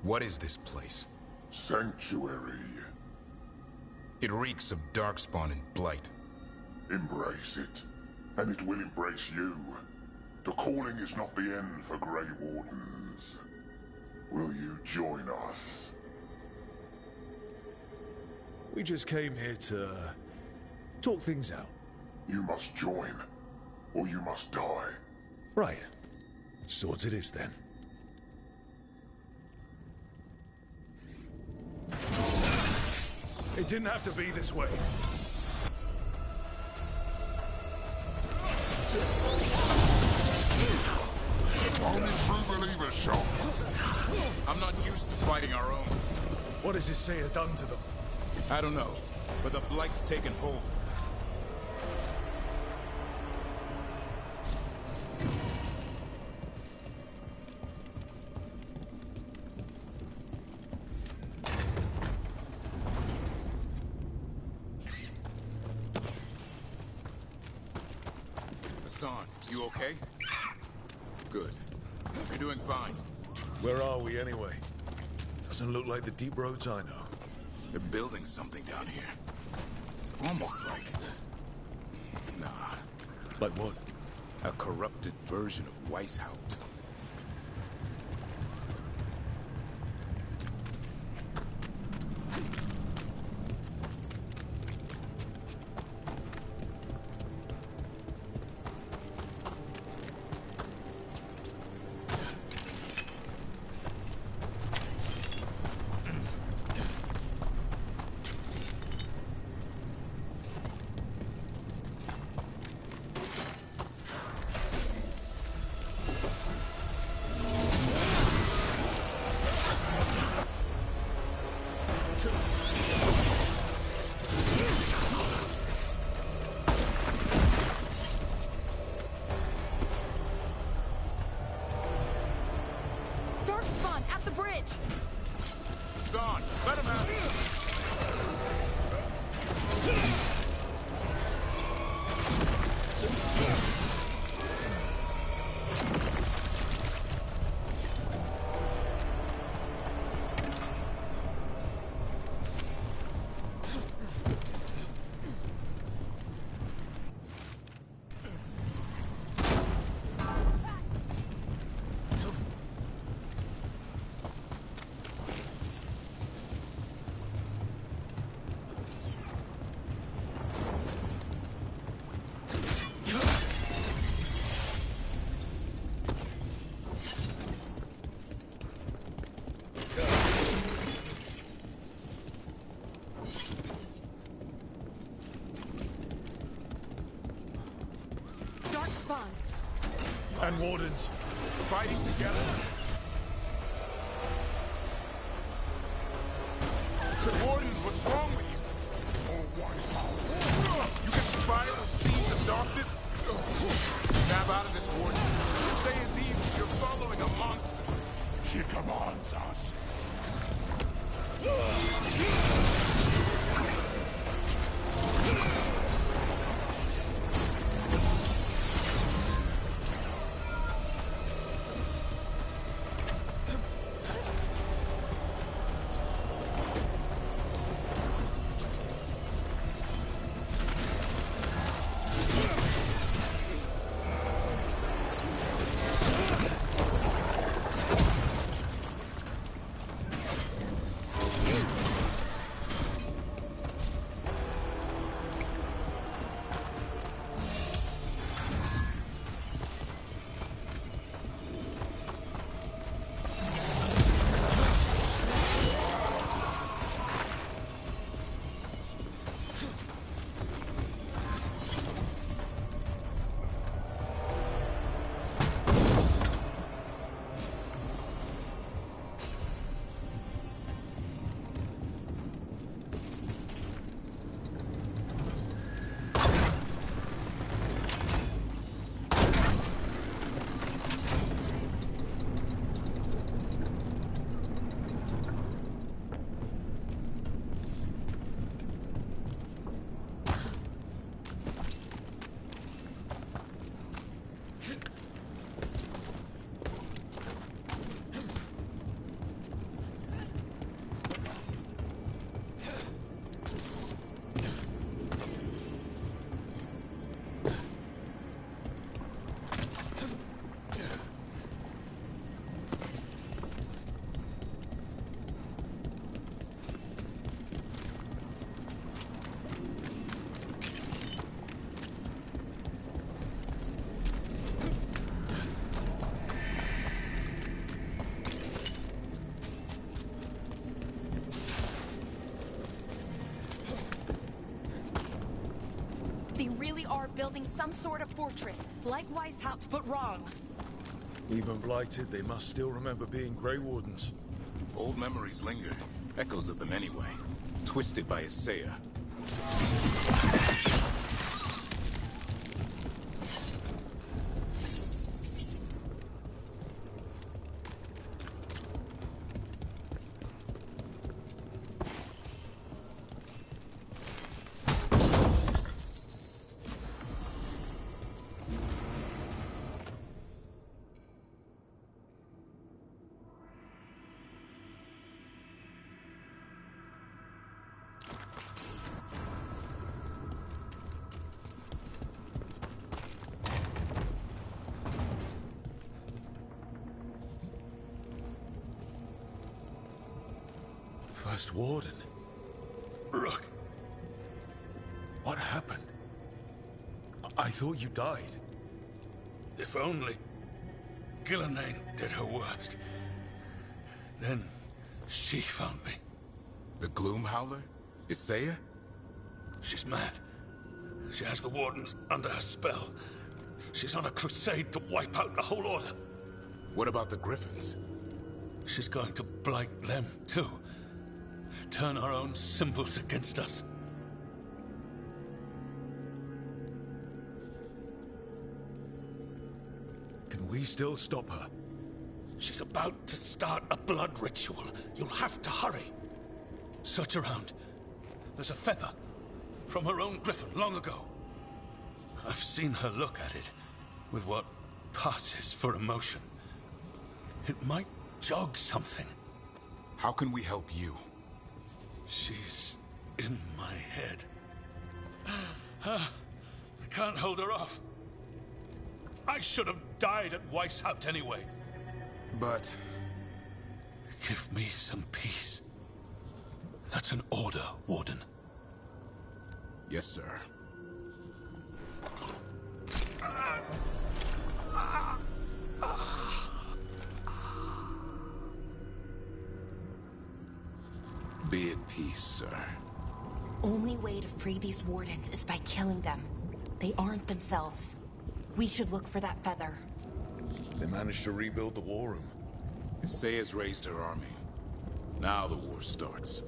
What is this place? Sanctuary. It reeks of Darkspawn and Blight. Embrace it, and it will embrace you. The calling is not the end for Grey Wardens. Will you join us? We just came here to talk things out. You must join, or you must die. Right. Swords it is, then. It didn't have to be this way. Only true believers shall. I'm not used to fighting our own. What has Isaiah done to them? I don't know, but the Blight's taken hold. Hassan, you okay? Good. You're doing fine. Where are we, anyway? Doesn't look like the Deep Roads I know. They're building something down here. It's almost like... Nah. Like what? A corrupted version of Weishaupt. Darkspawn at the bridge! Son, let him have it! Darkspawn! And Wardens. Fighting together. Wardens, what's wrong with you? You get inspired with fiends of darkness? Snap out of this, Warden. This day is evil. You're following a monster. She commands us. They really are building some sort of fortress, like Weishaupt, but wrong. Even blighted, they must still remember being Grey Wardens. Old memories linger. Echoes of them anyway. Twisted by a Saya. First Warden. Rook. What happened? I thought you died. If only Gillenane did her worst. Then she found me. The Gloom Howler? Is Saya? She's mad. She has the Wardens under her spell. She's on a crusade to wipe out the whole Order. What about the Griffins? She's going to blight them, too. turn our own symbols against us. Can we still stop her? She's about to start a blood ritual. You'll have to hurry. Search around. There's a feather from her own griffin long ago. I've seen her look at it with what passes for emotion. It might jog something. How can we help you? She's in my head. I can't hold her off. I should have died at Weishaupt anyway. But... Give me some peace. That's an order, Warden. Yes, sir. Be at peace, sir. Only way to free these wardens is by killing them. They aren't themselves. We should look for that feather. They managed to rebuild the war room. Saya's raised her army. Now the war starts.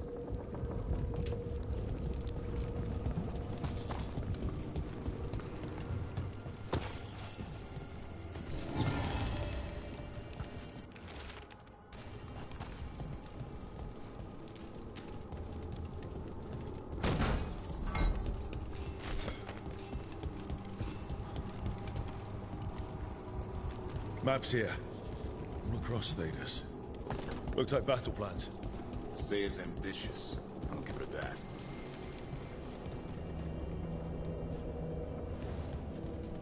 Maps here. All across Thedas. Looks like battle plans. Saya's ambitious. I'll give her that.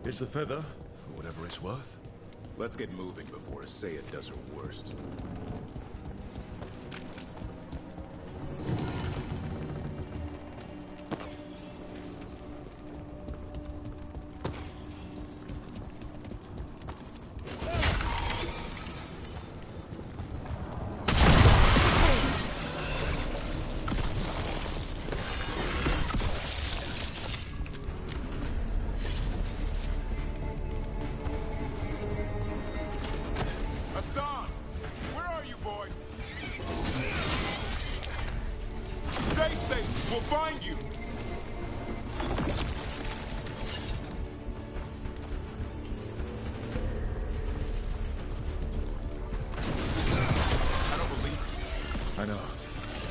Here's the feather, for whatever it's worth. Let's get moving before Saya does her worst.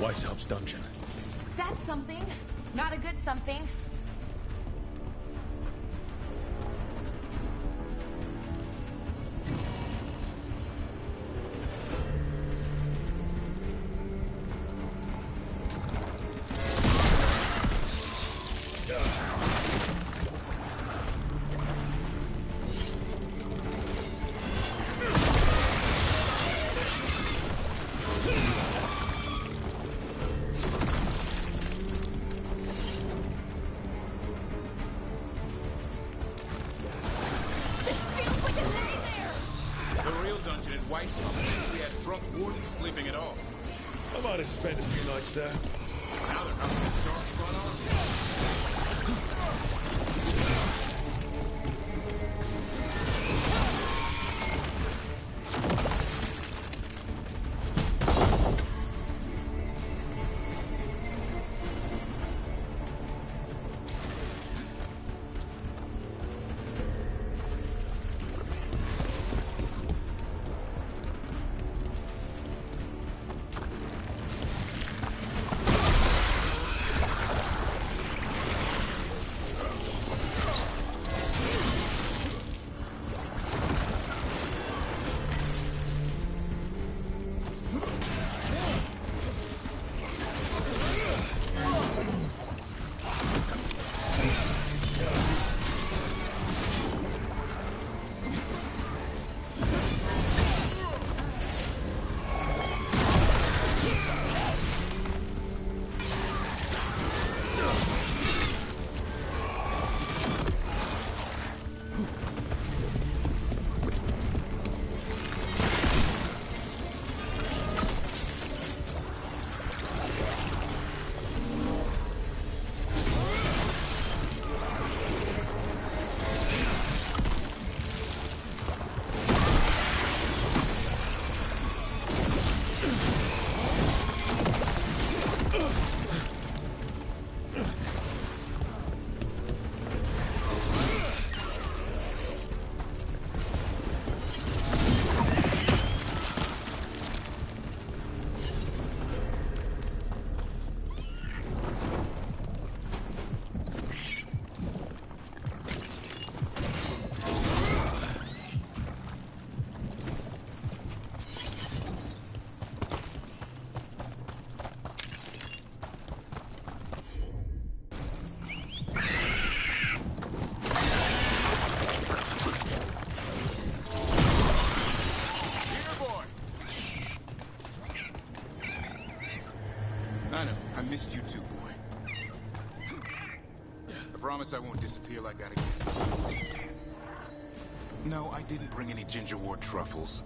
Weishaupt's dungeon. That's something. Not a good something. Sleeping at all. I might have spent a few nights there. Now they're out of darkspawn Missed you too, boy. I promise I won't disappear like that again. No, I didn't bring any ginger wort truffles.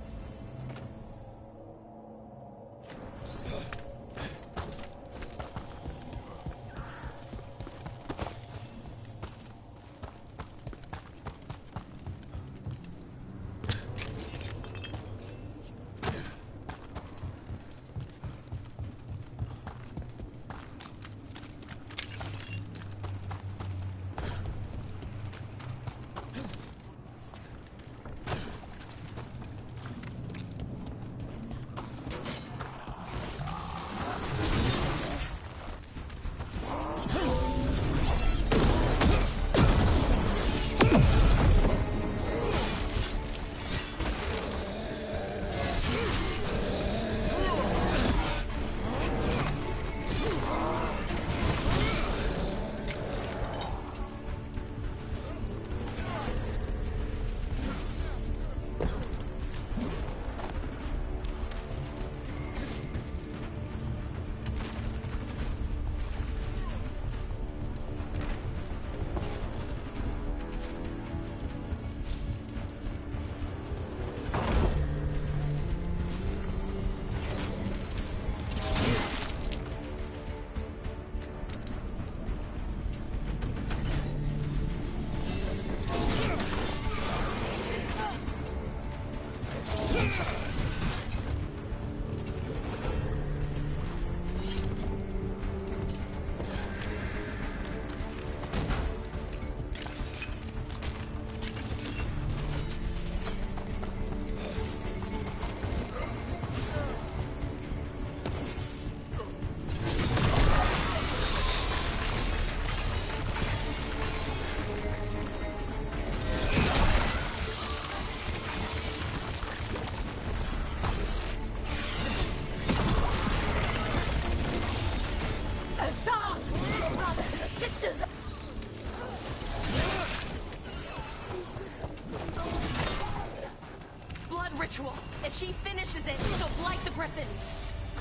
If she finishes it, she'll blight the Griffins.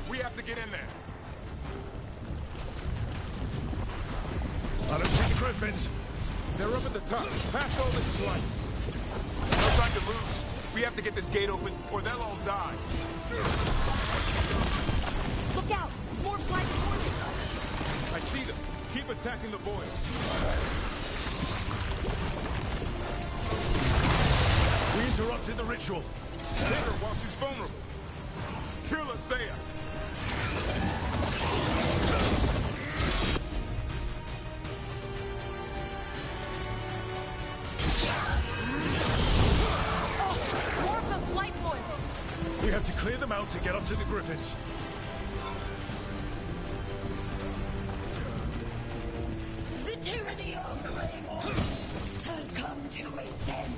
We have to get in there. I don't see the Griffins. They're up at the top, past all this light. No time to lose. We have to get this gate open, or they'll all die. Look out! More blight forming. I see them. Keep attacking the boys. We interrupted the ritual. Hit her while she's vulnerable. Kill Asaya. More of those light ones. We have to clear them out to get up to the Griffins. The tyranny of Grey has come to its end.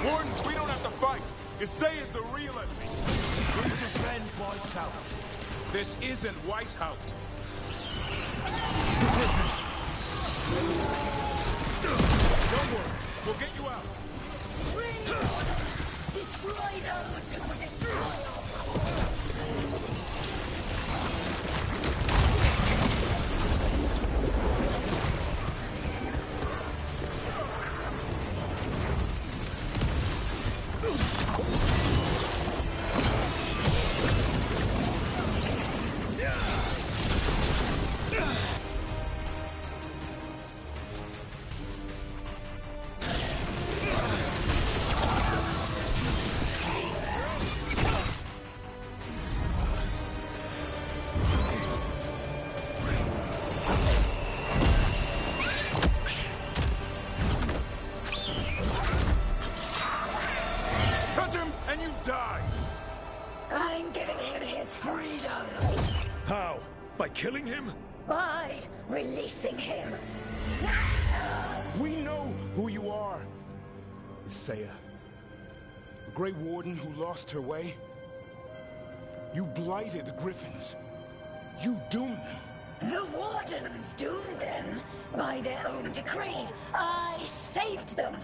Wardens, we don't have to fight. Asaya's the real enemy. We defend Weishaupt. This isn't Weishaupt. Don't worry, we'll get you out. Destroy those who would destroy our cause. By killing him? By releasing him. We know who you are. Isaiah. A Grey Warden who lost her way. You blighted the Griffins. You doomed them. The Wardens doomed them by their own decree. I saved them.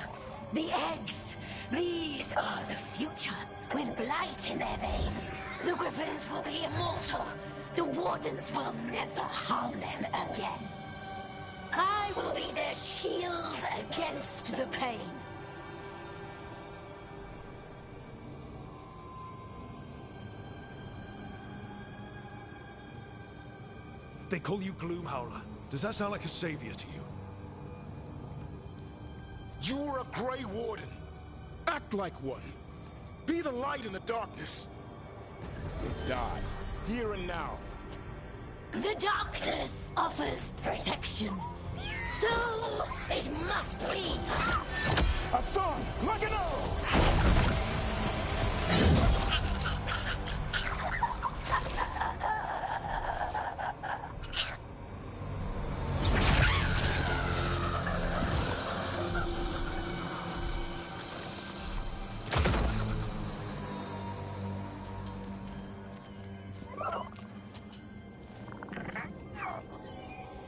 The eggs. These are the future, with blight in their veins. The Griffins will be immortal. The Wardens will never harm them again. I will be their shield against the pain. They call you Gloomhowler. Does that sound like a savior to you? You're a Grey Warden. Act like one. Be the light in the darkness. Die, here and now. The darkness offers protection. So it must be. A son, like an arrow!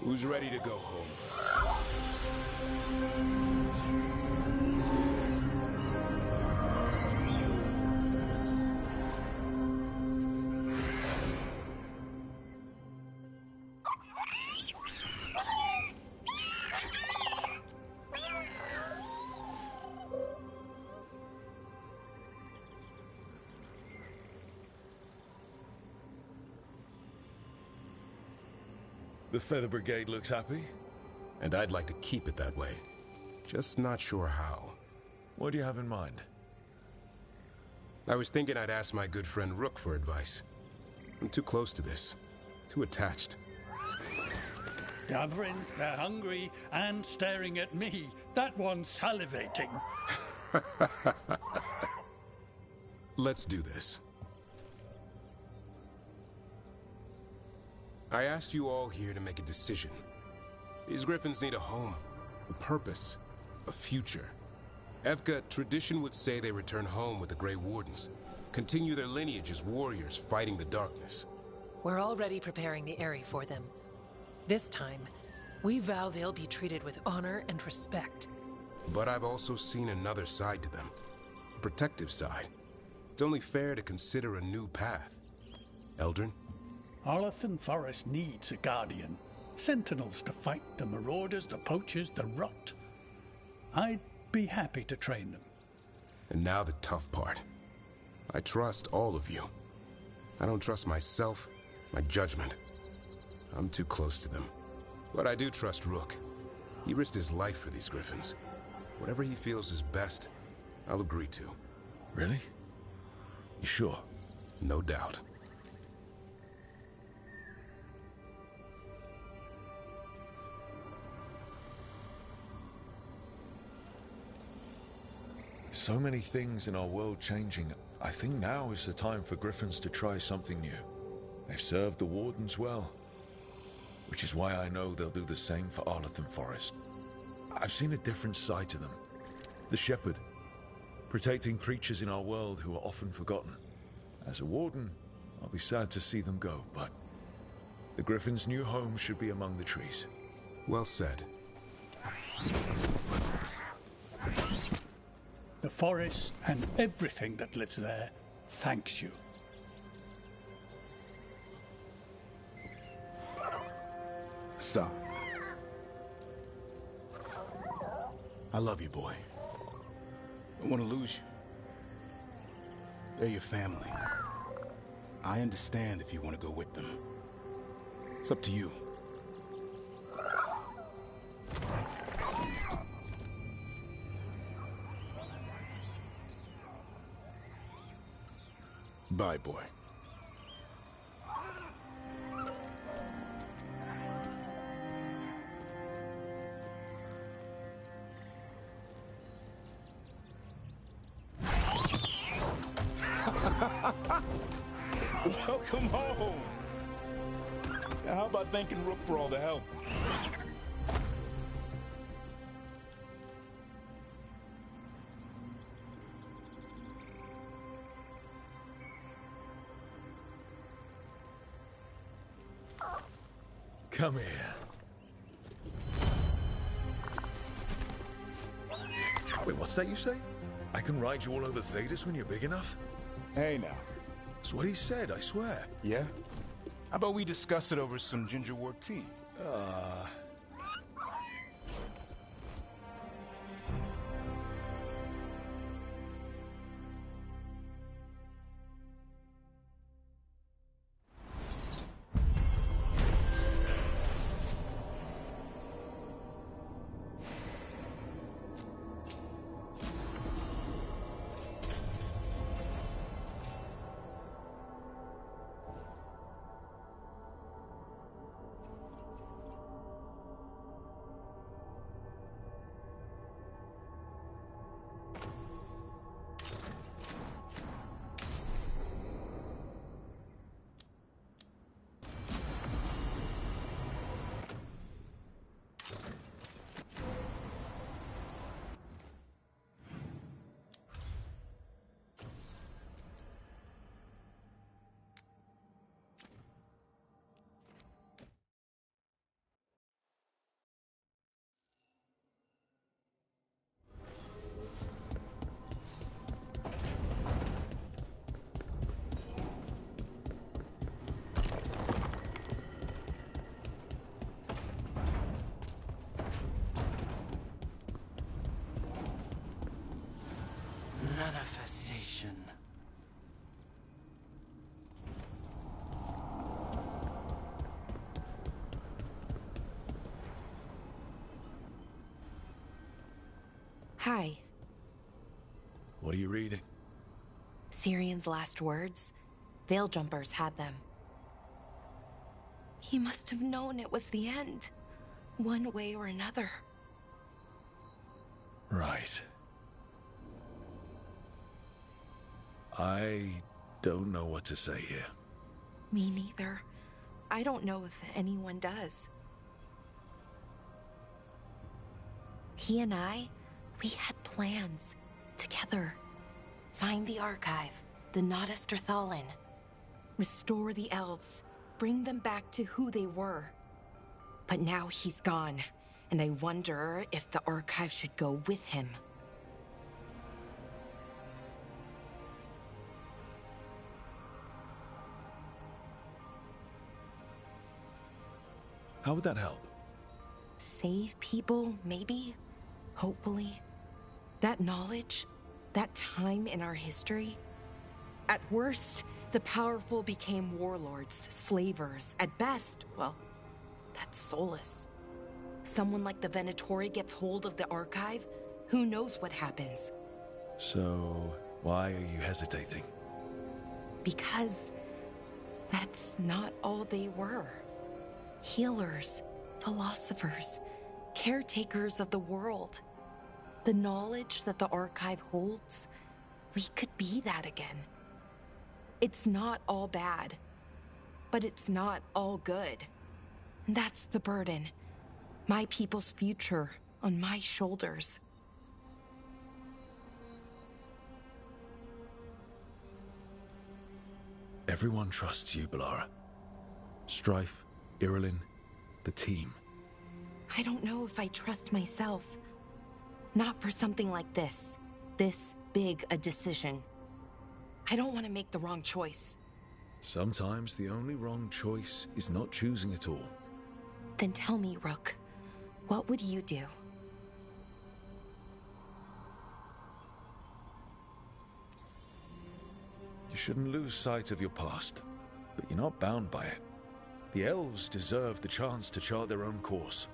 Who's ready to go home? The Feather Brigade looks happy. And I'd like to keep it that way. Just not sure how. What do you have in mind? I was thinking I'd ask my good friend Rook for advice. I'm too close to this. Too attached. Davrin, they're hungry and staring at me. That one's salivating. Let's do this. I asked you all here to make a decision. These Griffins need a home, a purpose, a future. Evka, tradition would say they return home with the Grey Wardens, continue their lineage as warriors fighting the darkness. We're already preparing the Eyrie for them. This time, we vow they'll be treated with honor and respect. But I've also seen another side to them, a protective side. It's only fair to consider a new path. Eldrin? Arlathan Forest needs a guardian. Sentinels to fight the marauders, the poachers, the rot. I'd be happy to train them. And now the tough part. I trust all of you. I don't trust myself, my judgment. I'm too close to them. But I do trust Rook. He risked his life for these Griffins. Whatever he feels is best, I'll agree to. Really? You sure? No doubt. So many things in our world changing. I think now is the time for Griffins to try something new. They've served the Wardens well, which is why I know they'll do the same for Arlathan Forest. I've seen a different side to them. The Shepherd, protecting creatures in our world who are often forgotten. As a Warden, I'll be sad to see them go, but the Griffins' new home should be among the trees. Well said. The forest and everything that lives there thanks you. Son. I love you, boy. I don't want to lose you. They're your family. I understand if you want to go with them. It's up to you. Bye, boy. Welcome home. How about thanking Rook for all the help? Come here. Wait, what's that you say? I can ride you all over Thedas when you're big enough? Hey now. That's what he said, I swear. Yeah? How about we discuss it over some gingerwort tea? Manifestation. Hi. What are you reading? Syrion's last words? Veil Jumpers had them. He must have known it was the end, one way or another. Right. I don't know what to say here. Me neither. I don't know if anyone does. He and I, we had plans. Together. Find the archive, the Nodasterthalin. Restore the elves. Bring them back to who they were. But now he's gone, and I wonder if the archive should go with him. How would that help? Save people, maybe? Hopefully. That knowledge, that time in our history. At worst, the powerful became warlords, slavers. At best, well, that's soulless. Someone like the Venatori gets hold of the archive, who knows what happens? So, why are you hesitating? Because that's not all they were. Healers, philosophers, caretakers of the world. The knowledge that the archive holds, we could be that again. It's not all bad, but it's not all good. That's the burden. My people's future on my shoulders. Everyone trusts you, Bellara. Strife, Irilyn, the team. I don't know if I trust myself. Not for something like this. This big a decision. I don't want to make the wrong choice. Sometimes the only wrong choice is not choosing at all. Then tell me, Rook, what would you do? You shouldn't lose sight of your past, but you're not bound by it. The elves deserve the chance to chart their own course.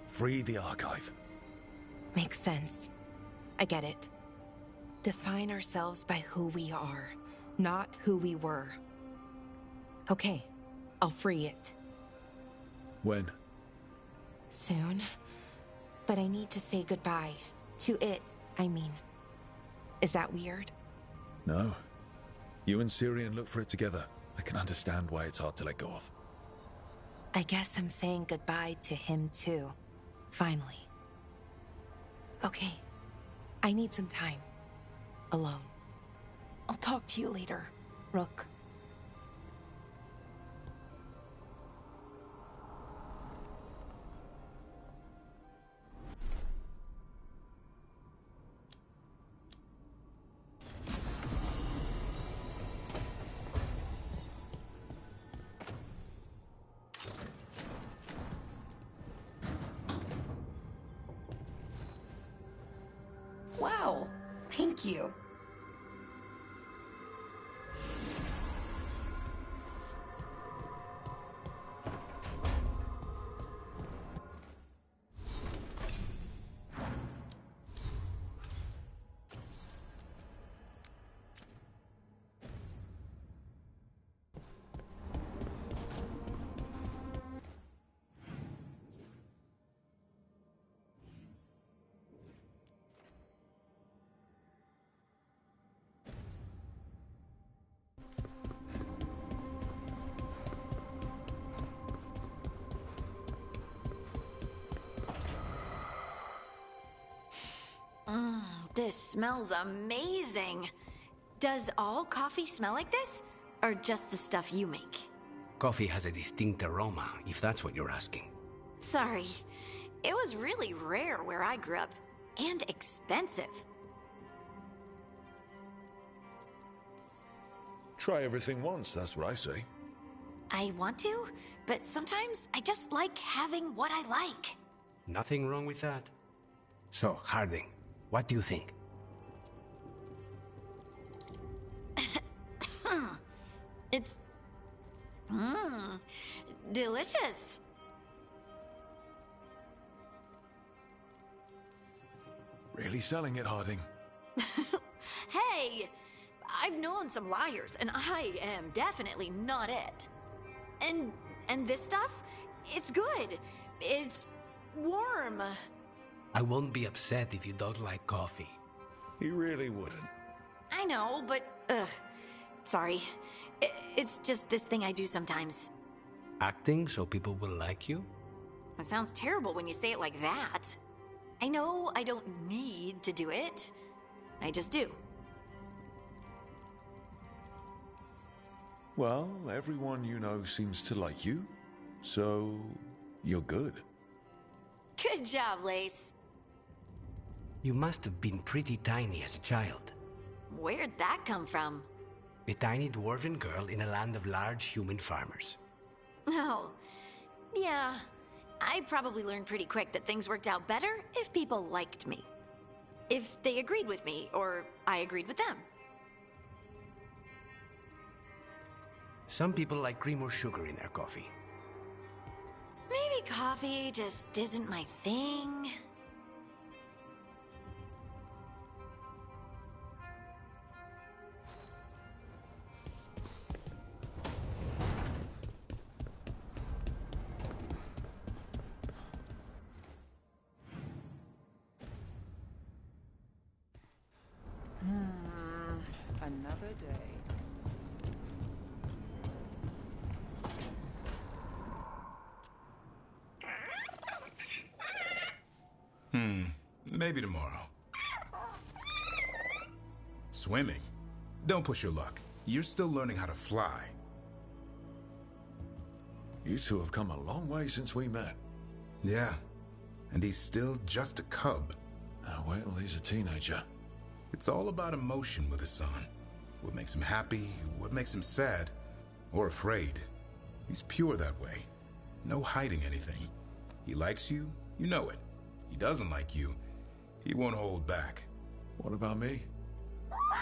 Free the archive. Makes sense. I get it. Define ourselves by who we are, not who we were. Okay, I'll free it. When? Soon. But I need to say goodbye. To it, I mean. Is that weird? No. You and Syrian look for it together. I can understand why it's hard to let go of. I guess I'm saying goodbye to him too. Finally. Okay. I need some time. Alone. I'll talk to you later, Rook. Wow. Thank you. This smells amazing. Does all coffee smell like this? Or just the stuff you make? Coffee has a distinct aroma, if that's what you're asking. Sorry. It was really rare where I grew up. And expensive. Try everything once, that's what I say. I want to, but sometimes I just like having what I like. Nothing wrong with that. So, Harding, what do you think? It's... delicious. Really selling it, Harding. Hey! I've known some liars, and I am definitely not it. And this stuff? It's good. It's warm. I won't be upset if you don't like coffee. He really wouldn't. I know, but... sorry. It's just this thing I do sometimes. Acting so people will like you? It sounds terrible when you say it like that. I know I don't need to do it. I just do. Well, everyone you know seems to like you, so you're good. Good job, Lace. You must have been pretty tiny as a child. Where'd that come from? A tiny dwarven girl in a land of large human farmers. Oh, yeah. I probably learned pretty quick that things worked out better if people liked me. If they agreed with me, or I agreed with them. Some people like cream or sugar in their coffee. Maybe coffee just isn't my thing. Another day. Maybe tomorrow. Swimming? Don't push your luck. You're still learning how to fly. You two have come a long way since we met. Yeah, and he's still just a cub. Wait till he's a teenager. It's all about emotion with his son. What makes him happy, what makes him sad, or afraid. He's pure that way. No hiding anything. He likes you, you know it. He doesn't like you, he won't hold back. What about me?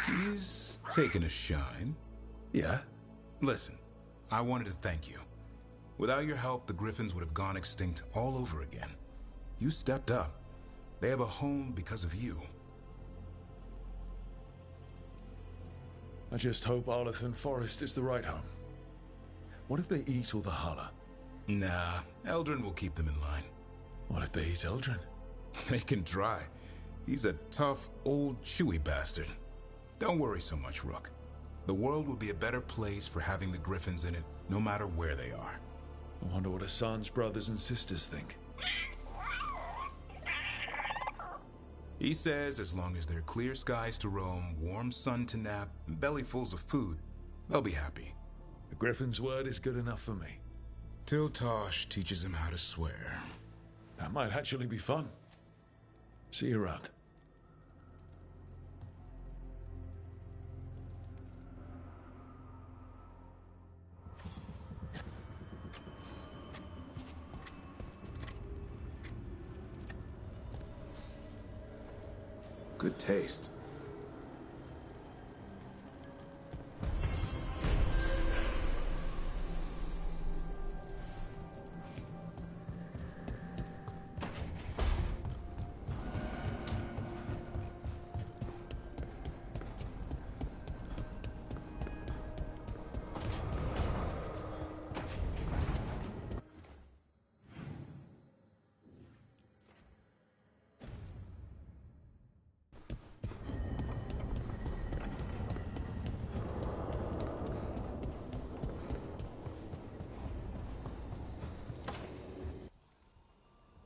He's taken a shine. Yeah? Listen, I wanted to thank you. Without your help, the Griffins would have gone extinct all over again. You stepped up. They have a home because of you. I just hope Arlathan Forest is the right home. What if they eat all the Hala? Nah, Eldrin will keep them in line. What if they eat Eldrin? They can try. He's a tough, old, chewy bastard. Don't worry so much, Rook. The world will be a better place for having the Griffins in it, no matter where they are. I wonder what Hassan's brothers and sisters think. He says as long as there are clear skies to roam, warm sun to nap, and bellyfuls of food, they'll be happy. The Griffin's word is good enough for me. Till Tosh teaches him how to swear. That might actually be fun. See you around. Good taste.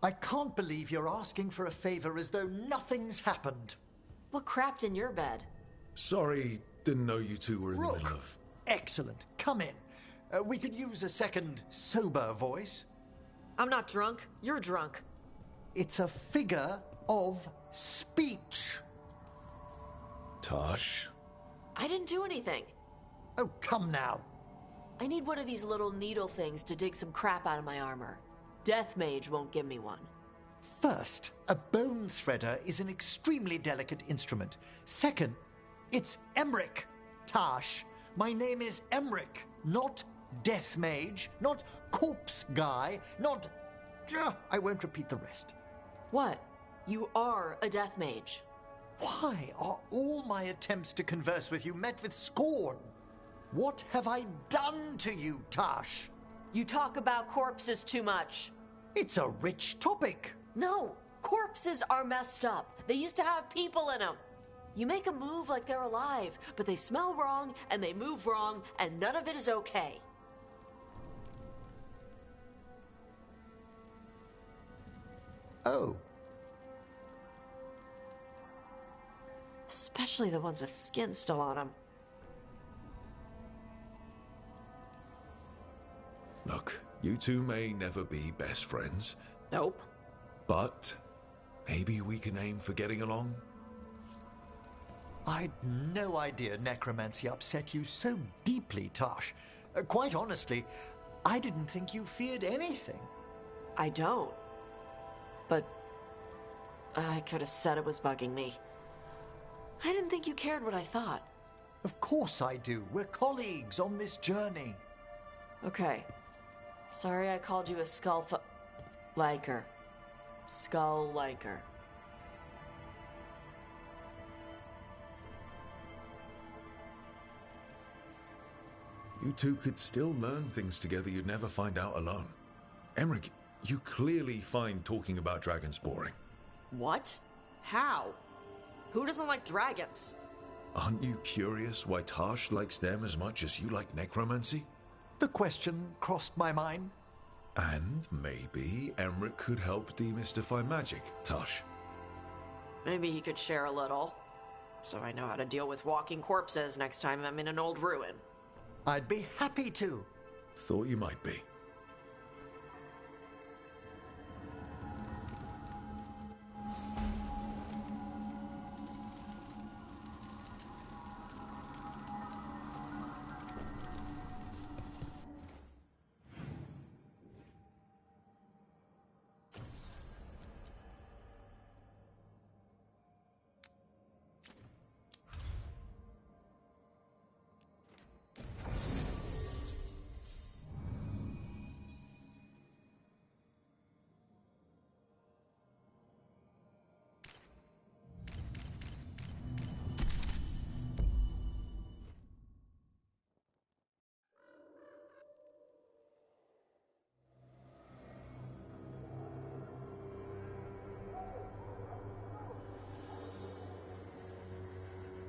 I can't believe you're asking for a favor as though nothing's happened. What crapped in your bed? Sorry, didn't know you two were in the middle of... Excellent. Come in. We could use a second sober voice. I'm not drunk. You're drunk. It's a figure of speech. Tosh? I didn't do anything. Oh, come now. I need one of these little needle things to dig some crap out of my armor. Death Mage won't give me one. First, a bone threader is an extremely delicate instrument. Second, it's Emmerich. Tash, my name is Emmerich, not Death Mage, not Corpse Guy, not... I won't repeat the rest. What? You are a Death Mage. Why are all my attempts to converse with you met with scorn? What have I done to you, Tash? You talk about corpses too much. It's a rich topic. No, corpses are messed up. They used to have people in them. You make a move like they're alive, but they smell wrong and they move wrong, and none of it is okay. Oh. Especially the ones with skin still on them. Look, you two may never be best friends. Nope. But maybe we can aim for getting along? I'd no idea necromancy upset you so deeply, Tosh. Quite honestly, I didn't think you feared anything. I don't. But I could have said it was bugging me. I didn't think you cared what I thought. Of course I do. We're colleagues on this journey. Okay. Sorry I called you a liker. Skull liker. You two could still learn things together you'd never find out alone. Emmerich, you clearly find talking about dragons boring. What? How? Who doesn't like dragons? Aren't you curious why Tash likes them as much as you like necromancy? The question crossed my mind. And maybe Emmerich could help demystify magic, Tash. Maybe he could share a little. So I know how to deal with walking corpses next time I'm in an old ruin. I'd be happy to. Thought you might be.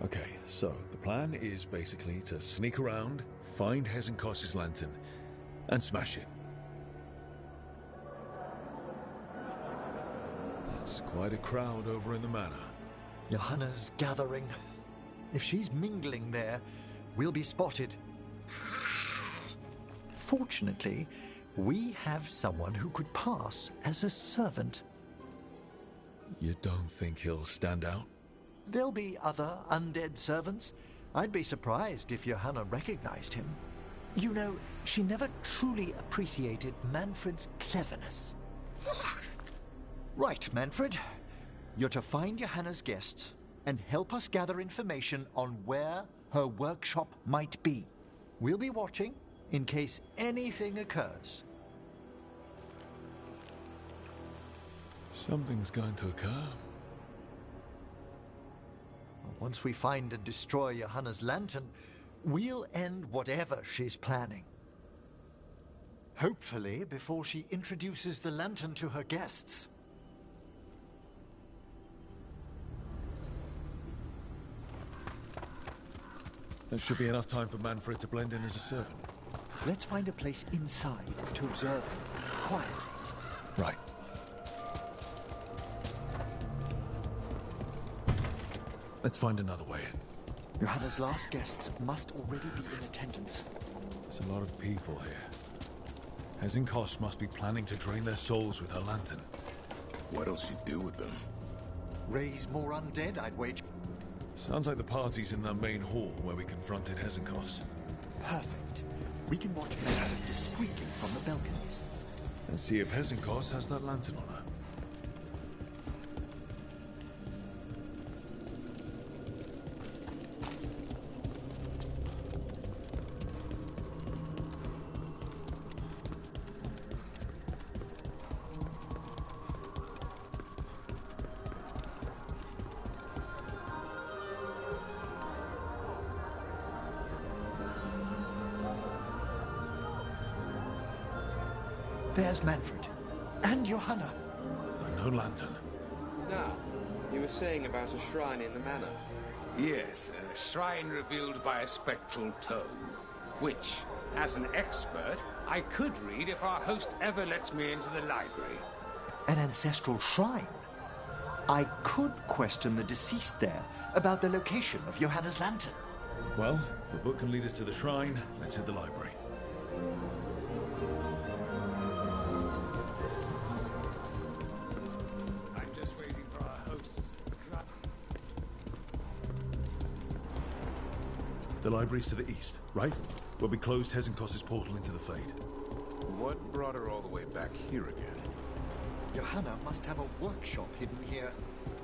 Okay, so the plan is basically to sneak around, find Hezenkos's lantern, and smash it. Quite a crowd over in the manor. Johanna's gathering. If she's mingling there, we'll be spotted. Fortunately, we have someone who could pass as a servant. You don't think he'll stand out? There'll be other undead servants. I'd be surprised if Johanna recognized him. You know, she never truly appreciated Manfred's cleverness. Right, Manfred. You're to find Johanna's guests and help us gather information on where her workshop might be. We'll be watching in case anything occurs. Something's going to occur. Once we find and destroy Johanna's lantern, we'll end whatever she's planning. Hopefully before she introduces the lantern to her guests. There should be enough time for Manfred to blend in as a servant. Let's find a place inside to observe him. Quietly. Right. Let's find another way in. Johanna's last guests must already be in attendance. There's a lot of people here. Hezenkos must be planning to drain their souls with her lantern. What'll she do with them? Raise more undead, I'd wager. Sounds like the party's in that main hall where we confronted Hezenkos. Perfect. We can watch Manfred discreetly from the balconies. And see if Hezenkos has that lantern on her. There's Manfred. And Johanna. But no lantern. Now, you were saying about a shrine in the manor. Yes, a shrine revealed by a spectral tome, which, as an expert, I could read if our host ever lets me into the library. An ancestral shrine? I could question the deceased there about the location of Johanna's lantern. Well, if the book can lead us to the shrine, let's hit the library. The library's to the east, right? Where we closed Hezenkos' portal into the Fade. What brought her all the way back here again? Johanna must have a workshop hidden here.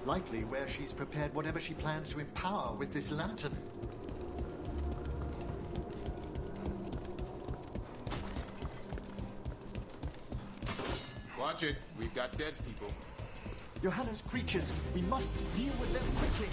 Likely where she's prepared whatever she plans to empower with this lantern. Watch it. We've got dead people. Johanna's creatures. We must deal with them quickly.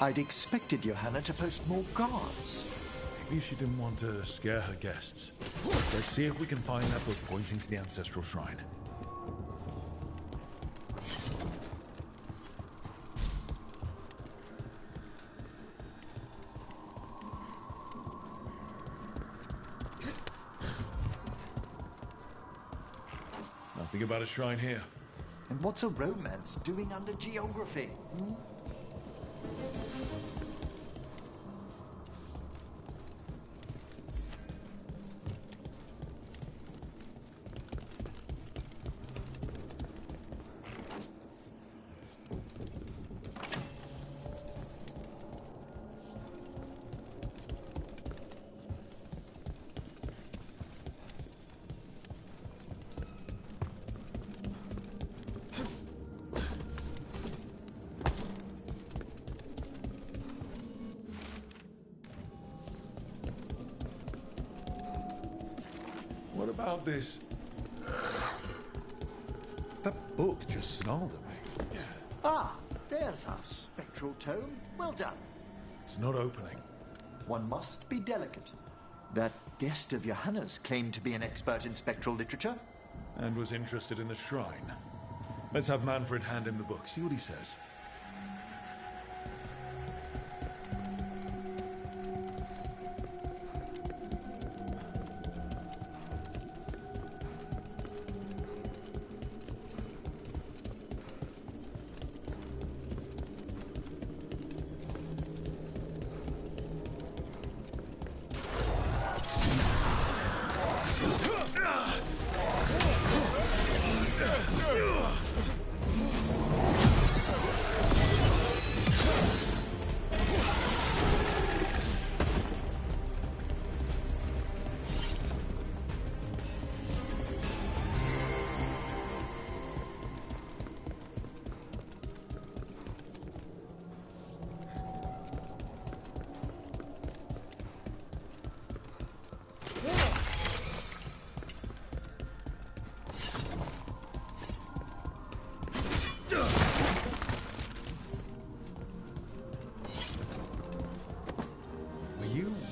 I'd expected Johanna to post more guards. Maybe she didn't want to scare her guests. Let's see if we can find that book pointing to the ancestral shrine. Nothing about a shrine here. And what's a romance doing under geography? about this? That book just snarled at me. Yeah. Ah, there's our spectral tome. Well done. It's not opening. One must be delicate. That guest of Johanna's claimed to be an expert in spectral literature. And was interested in the shrine. Let's have Manfred hand him the book. See what he says.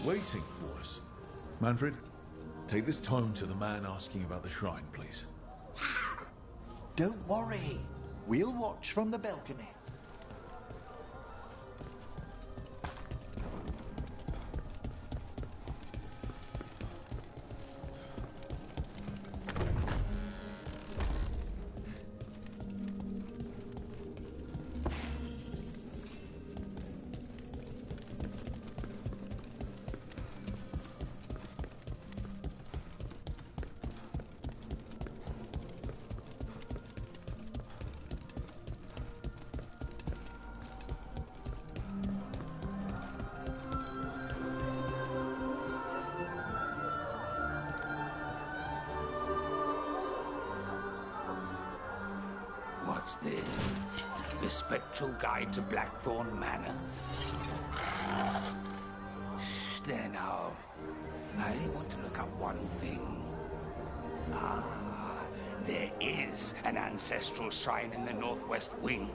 Waiting for us. Manfred, take this tome to the man asking about the shrine, please. Don't worry. We'll watch from the balcony. What's this? The Spectral Guide to Blackthorn Manor? There now. I only want to look up one thing. Ah, there is an ancestral shrine in the northwest wing.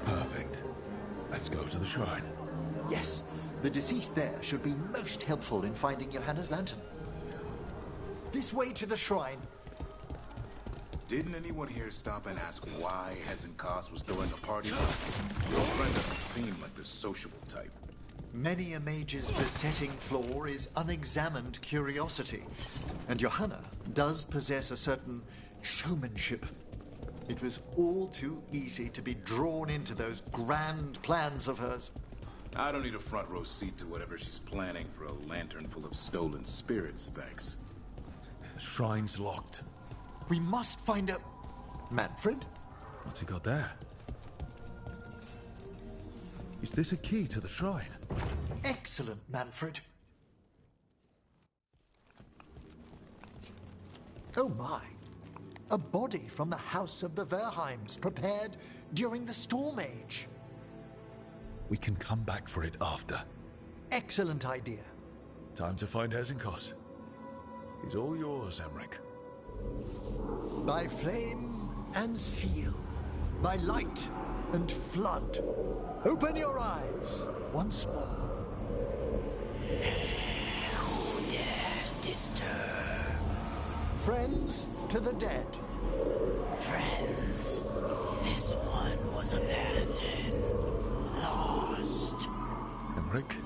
Perfect. Let's go to the shrine. Yes, the deceased there should be most helpful in finding Johanna's lantern. This way to the shrine. Didn't anyone here stop and ask why Hezenkos was throwing a party? Your friend doesn't seem like the sociable type. Many a mage's besetting flaw is unexamined curiosity. And Johanna does possess a certain showmanship. It was all too easy to be drawn into those grand plans of hers. I don't need a front row seat to whatever she's planning for a lantern full of stolen spirits, thanks. The shrine's locked. We must find a... Manfred? What's he got there? Is this a key to the shrine? Excellent, Manfred. Oh my. A body from the house of the Verheims, prepared during the Storm Age. We can come back for it after. Excellent idea. Time to find Hezenkos. He's all yours, Emmerich. By flame and seal, by light and flood, open your eyes once more. Who dares disturb? Friends to the dead. Friends, this one was abandoned, lost. Emmerich,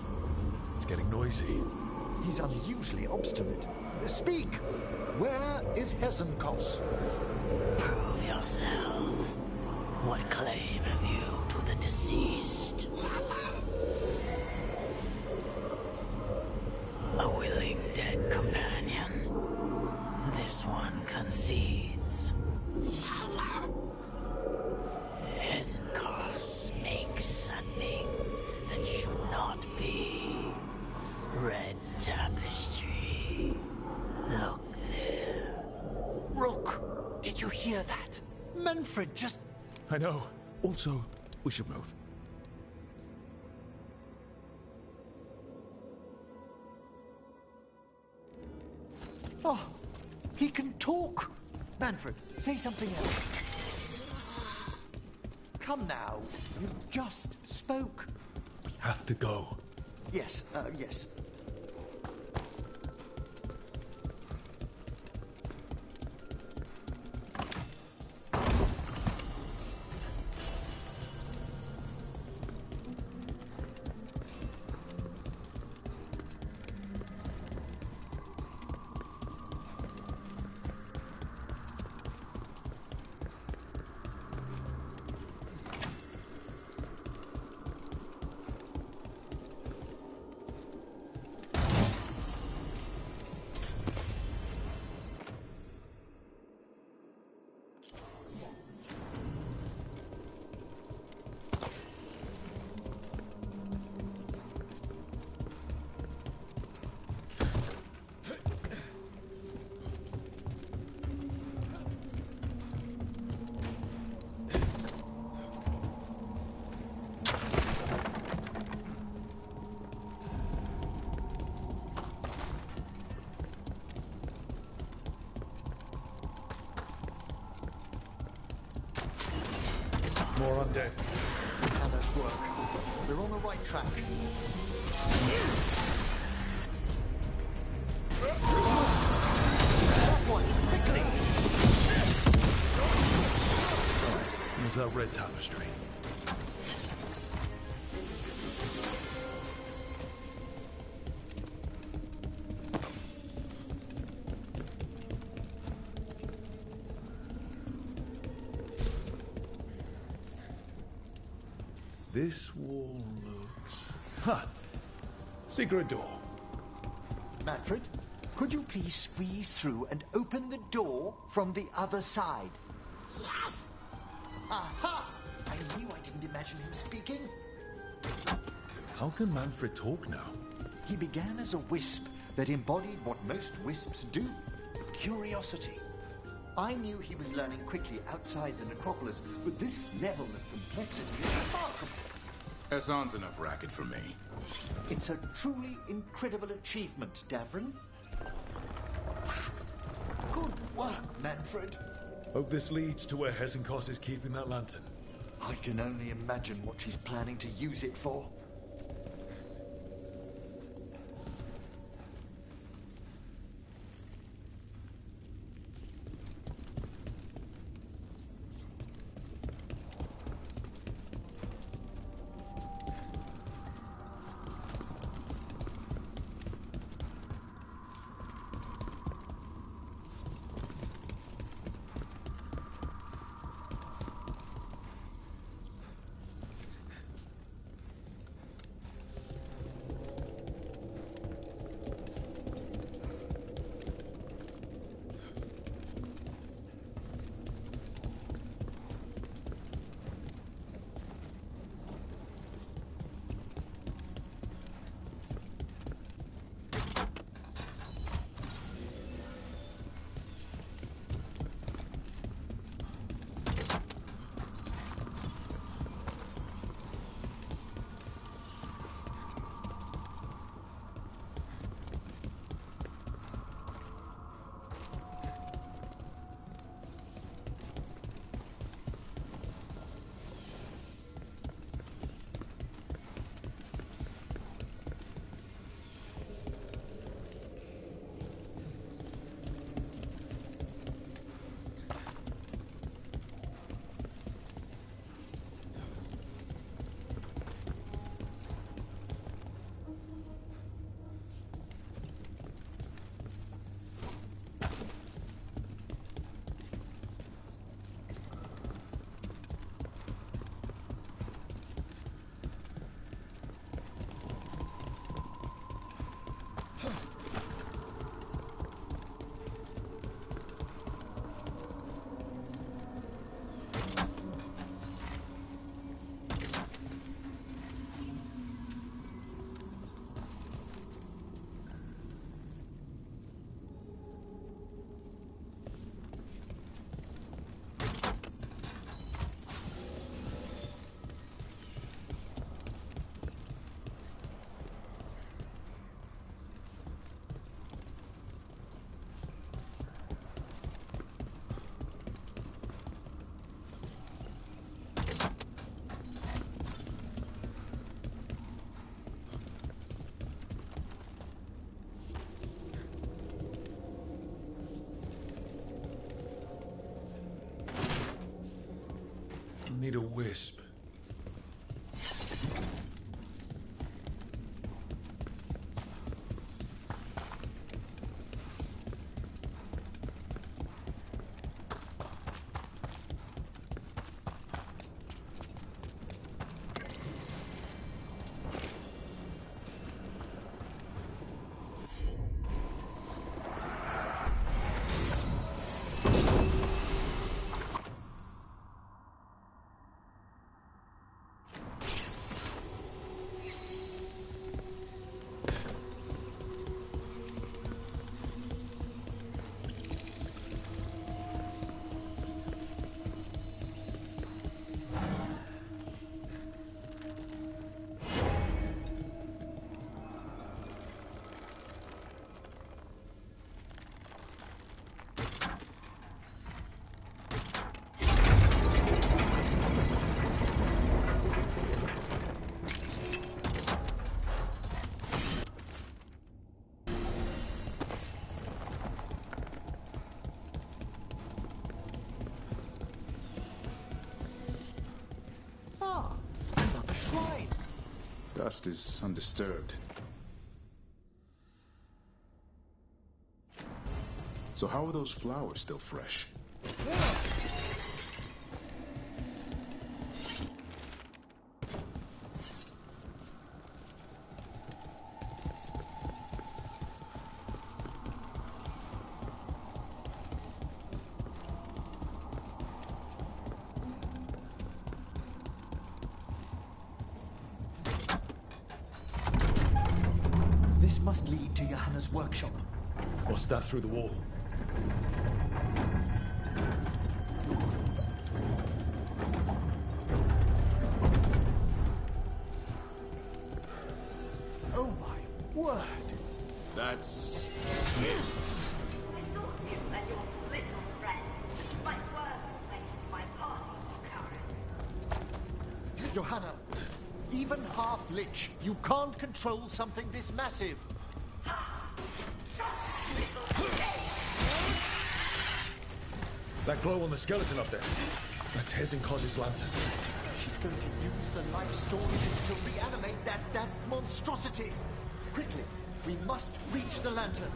it's getting noisy. He's unusually obstinate. Speak! Where is Hezenkos? Prove yourselves. What claim have you to the deceased? A willing dead companion. This one concedes. Hezenkos makes something that should not be. Red tapestry. Look there. Rook, did you hear that? Manfred just... I know. Also, we should move. Oh, He can talk! Manfred, say something else. Come now. You just spoke. We have to go. Yes, yes. More undead. Hannah's work. They're on the right track. That one, quickly! Right, there's that red tapestry. This wall looks... Ha! Secret door. Manfred, could you please squeeze through and open the door from the other side? Yes! Aha! I knew I didn't imagine him speaking. How can Manfred talk now? He began as a wisp that embodied what most wisps do. Curiosity. I knew he was learning quickly outside the necropolis, but this level of complexity is remarkable. Hassan's enough racket for me. It's a truly incredible achievement, Davrin. Good work, Manfred. Hope this leads to where Hesenkos is keeping that lantern. I can only imagine what she's planning to use it for. need a wisp. Dust is undisturbed. So how are those flowers still fresh? This must lead to Johanna's workshop. What's that through the wall? Oh my word! That's I it. thought you and your little friends might work your way to my party, Karen. Johanna, even half-lich, you can't control something this massive. That glow on the skeleton up there. That's Hezekiah's lantern. She's going to use the life story to reanimate that monstrosity. Quickly, we must reach the lantern.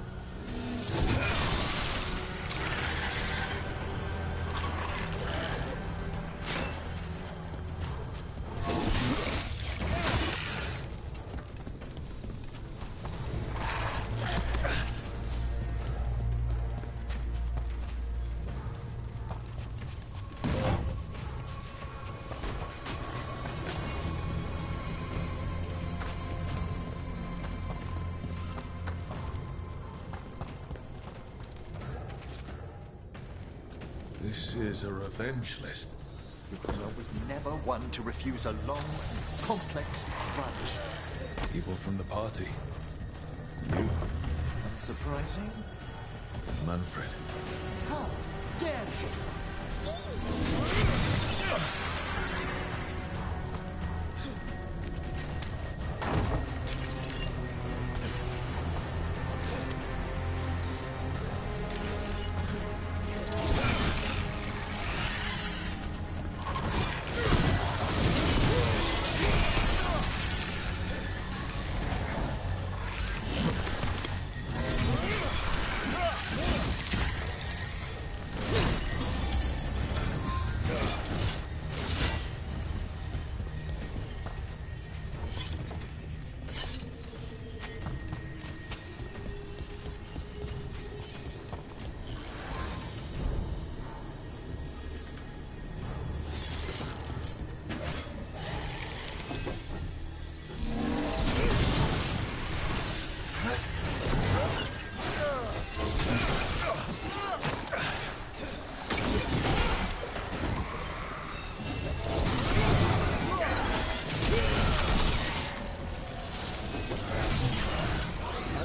This is a revenge list. Ricola was never one to refuse a long and complex grudge. People from the party. You. Unsurprising? Manfred. How dare she?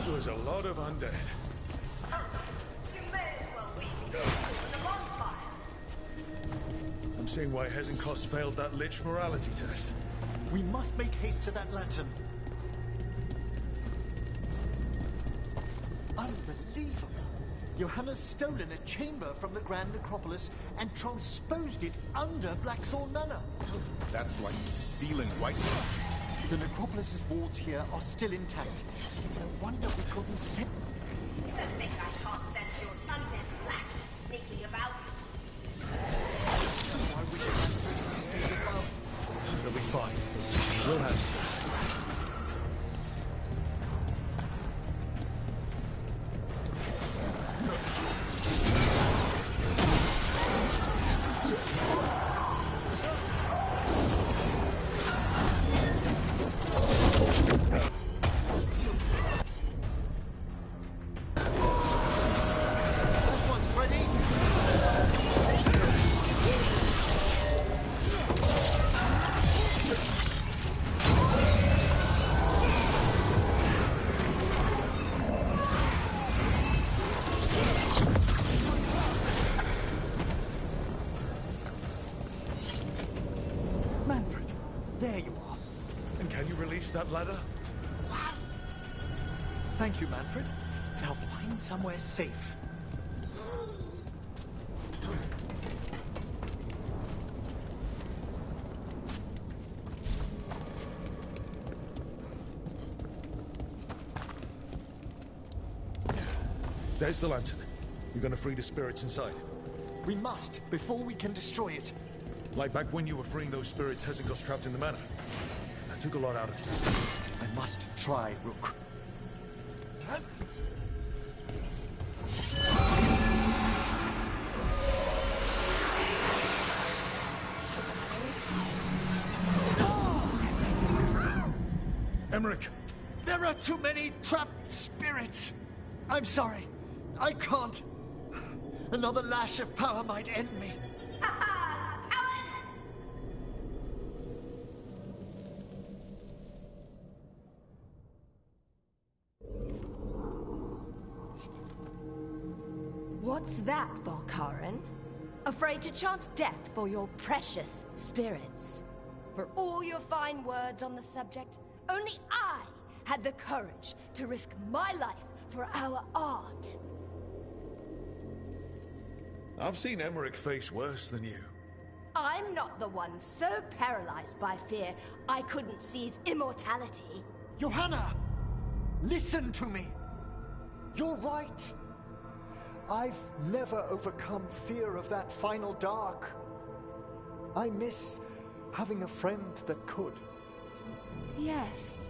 There's a lot of undead. You may as well leave with a bonfire. I'm seeing why Hezekiah failed that Lich morality test. We must make haste to that lantern. Unbelievable. Johanna's stolen a chamber from the Grand Necropolis and transposed it under Blackthorn Manor. That's like stealing White Stuff. The Necropolis's wards here are still intact. No wonder we couldn't send... You don't think I can't sense your undead black sneaking about? Why would you stay above? It'll be fine. We'll have this. That ladder? Thank you, Manfred. Now find somewhere safe. There's the lantern. You're gonna free the spirits inside? We must, before we can destroy it. Like back when you were freeing those spirits Hezekiah's trapped in the manor. Took a lot out of you. I must try, Rook. Emmerich! There are too many trapped spirits. I'm sorry. I can't. Another lash of power might end me. What's that, Valkarin? Afraid to chance death for your precious spirits? For all your fine words on the subject, only I had the courage to risk my life for our art. I've seen Emmerich face worse than you. I'm not the one so paralyzed by fear I couldn't seize immortality. Johanna! Listen to me! You're right. I've never overcome fear of that final dark. I miss having a friend that could. Yes.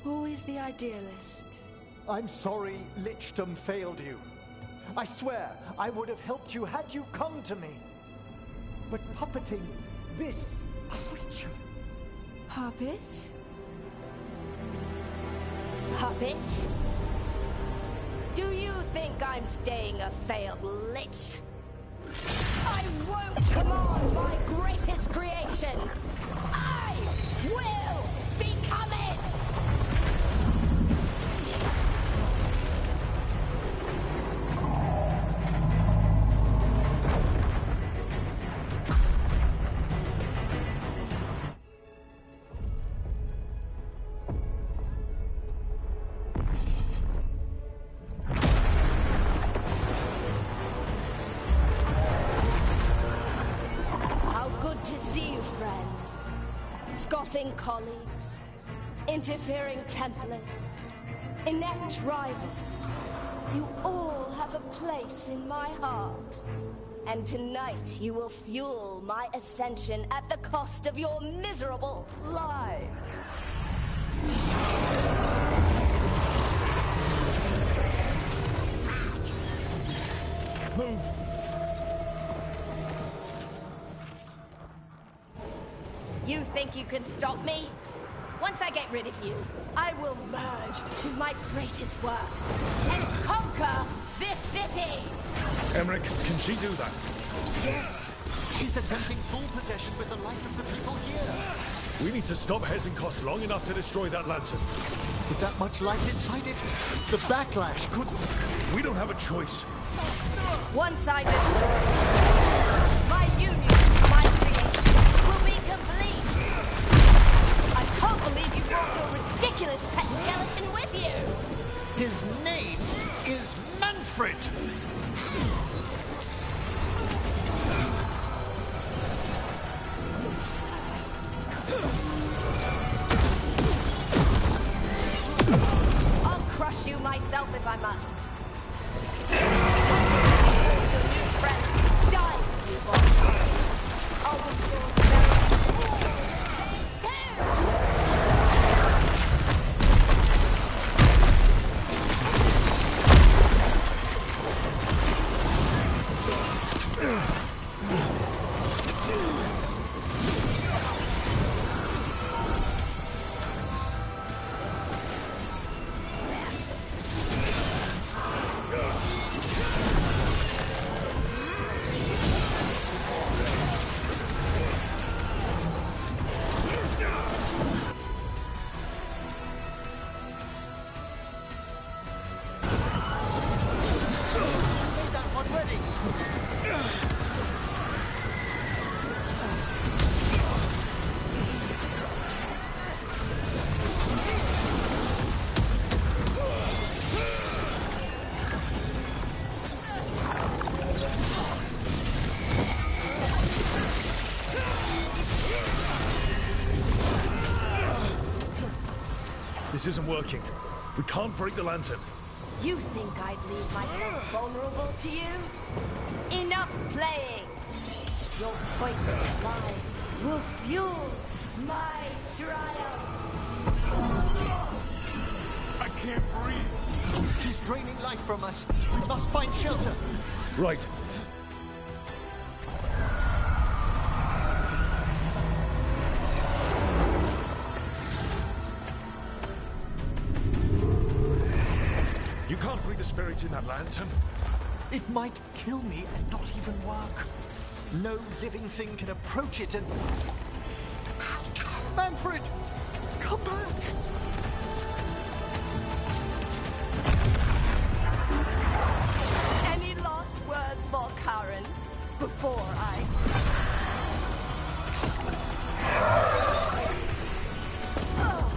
Always the idealist. I'm sorry Lichdom failed you. I swear I would have helped you had you come to me. But puppeting this creature... Puppet? Puppet? Do you think I'm staying a failed lich? I won't command my greatest creation! I will become it! Scoffing colleagues, interfering Templars, inept rivals, you all have a place in my heart. And tonight you will fuel my ascension at the cost of your miserable lives. Move! You think you can stop me? Once I get rid of you, I will merge with my greatest work and conquer this city! Emmerich, can she do that? Yes! She's attempting full possession with the life of the people here. We need to stop Hezekiah long enough to destroy that lantern. With that much life inside it, the backlash couldn't... We don't have a choice. Once I destroy you, my union, my creation, will be complete. I can't believe you brought your ridiculous pet skeleton with you. His name is Manfred. Manfred! I'll crush you myself if I must. Your new friends die with you, boss. I'll restore the This isn't working. We can't break the lantern. You think I'd leave myself vulnerable to you? Enough playing! Your poisonous lives will fuel my triumph! I can't breathe! She's draining life from us. We must find shelter. Right. You can't free the spirits in that lantern. It might kill me and not even work. No living thing can approach it and... Manfred! Come back! Any last words for Karen before I... Oh,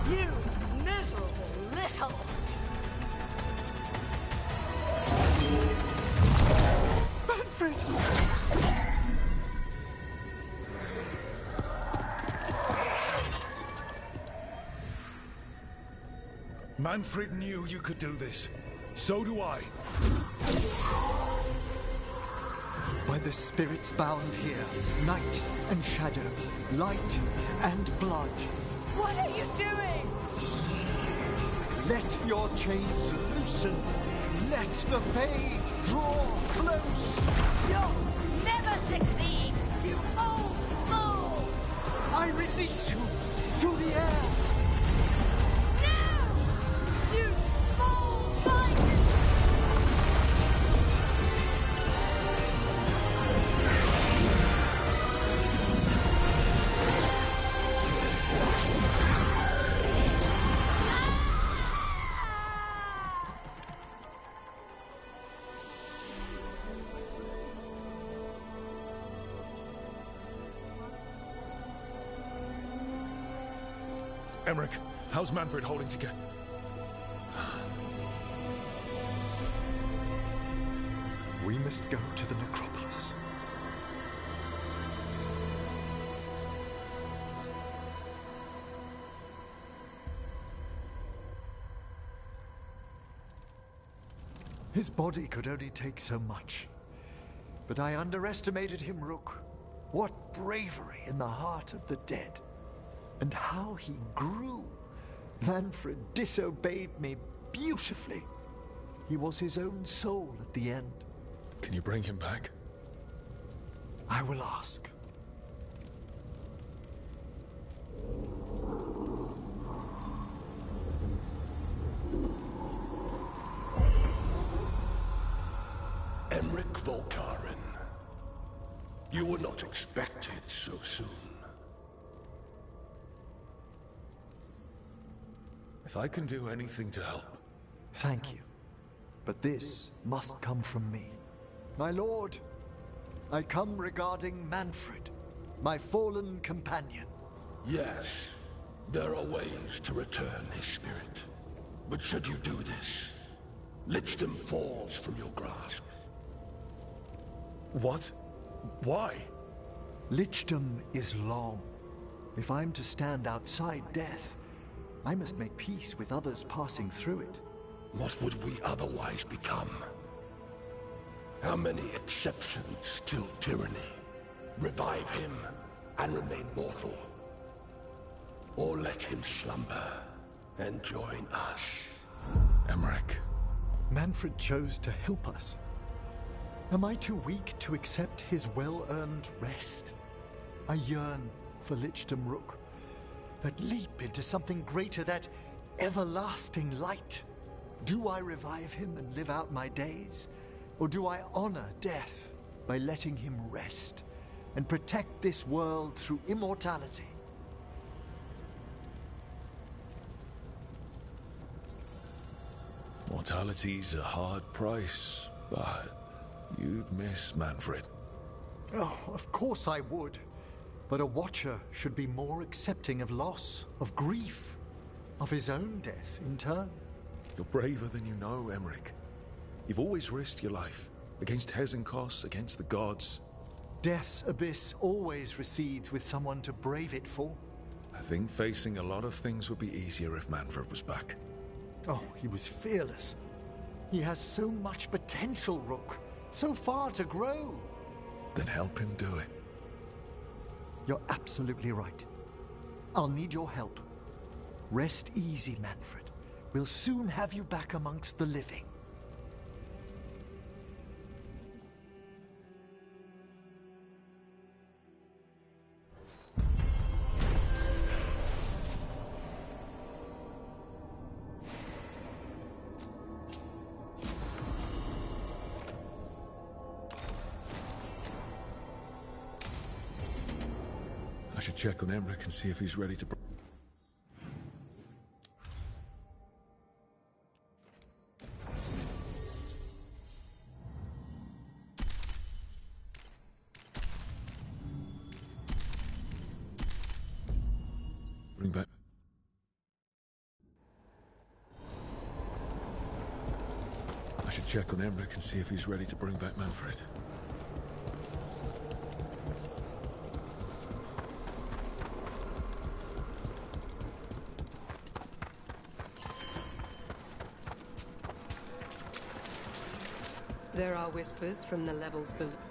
you miserable little... Manfred! Manfred knew you could do this. So do I. By the spirits bound here, night and shadow, light and blood. What are you doing? Let your chains loosen. Let the Fade draw close. You'll never succeed, you old fool! I release you to the air. No! You small minded! Emmerich, how's Manfred holding together? We must go to the necropolis. His body could only take so much. But I underestimated him, Rook. What bravery in the heart of the dead. And how he grew. Manfred disobeyed me beautifully. He was his own soul at the end. Can you bring him back? I will ask. Emmerich Volkaren. You were not expected so soon. If I can do anything to help. Thank you. But this must come from me. My lord, I come regarding Manfred, my fallen companion. Yes, there are ways to return his spirit. But should you do this, Lichdom falls from your grasp. What? Why? Lichdom is long. If I'm to stand outside death, I must make peace with others passing through it. What would we otherwise become? How many exceptions till tyranny? Revive him and remain mortal. Or let him slumber and join us. Emmerich. Manfred chose to help us. Am I too weak to accept his well-earned rest? I yearn for Lichdom Rook, that leap into something greater, that everlasting light. Do I revive him and live out my days? Or do I honor death by letting him rest and protect this world through immortality? Mortality's a hard price, but you'd miss Manfred. Oh, of course I would. But a Watcher should be more accepting of loss, of grief, of his own death in turn. You're braver than you know, Emmerich. You've always risked your life, against Hezenkos, against the gods. Death's abyss always recedes with someone to brave it for. I think facing a lot of things would be easier if Manfred was back. Oh, he was fearless. He has so much potential, Rook. So far to grow. Then help him do it. You're absolutely right. I'll need your help. Rest easy, Manfred. We'll soon have you back amongst the living. I should check on Emmerich and see if he's ready to... Bring back... I should check on Emmerich and see if he's ready to bring back Manfred. There are whispers from the Levels booth.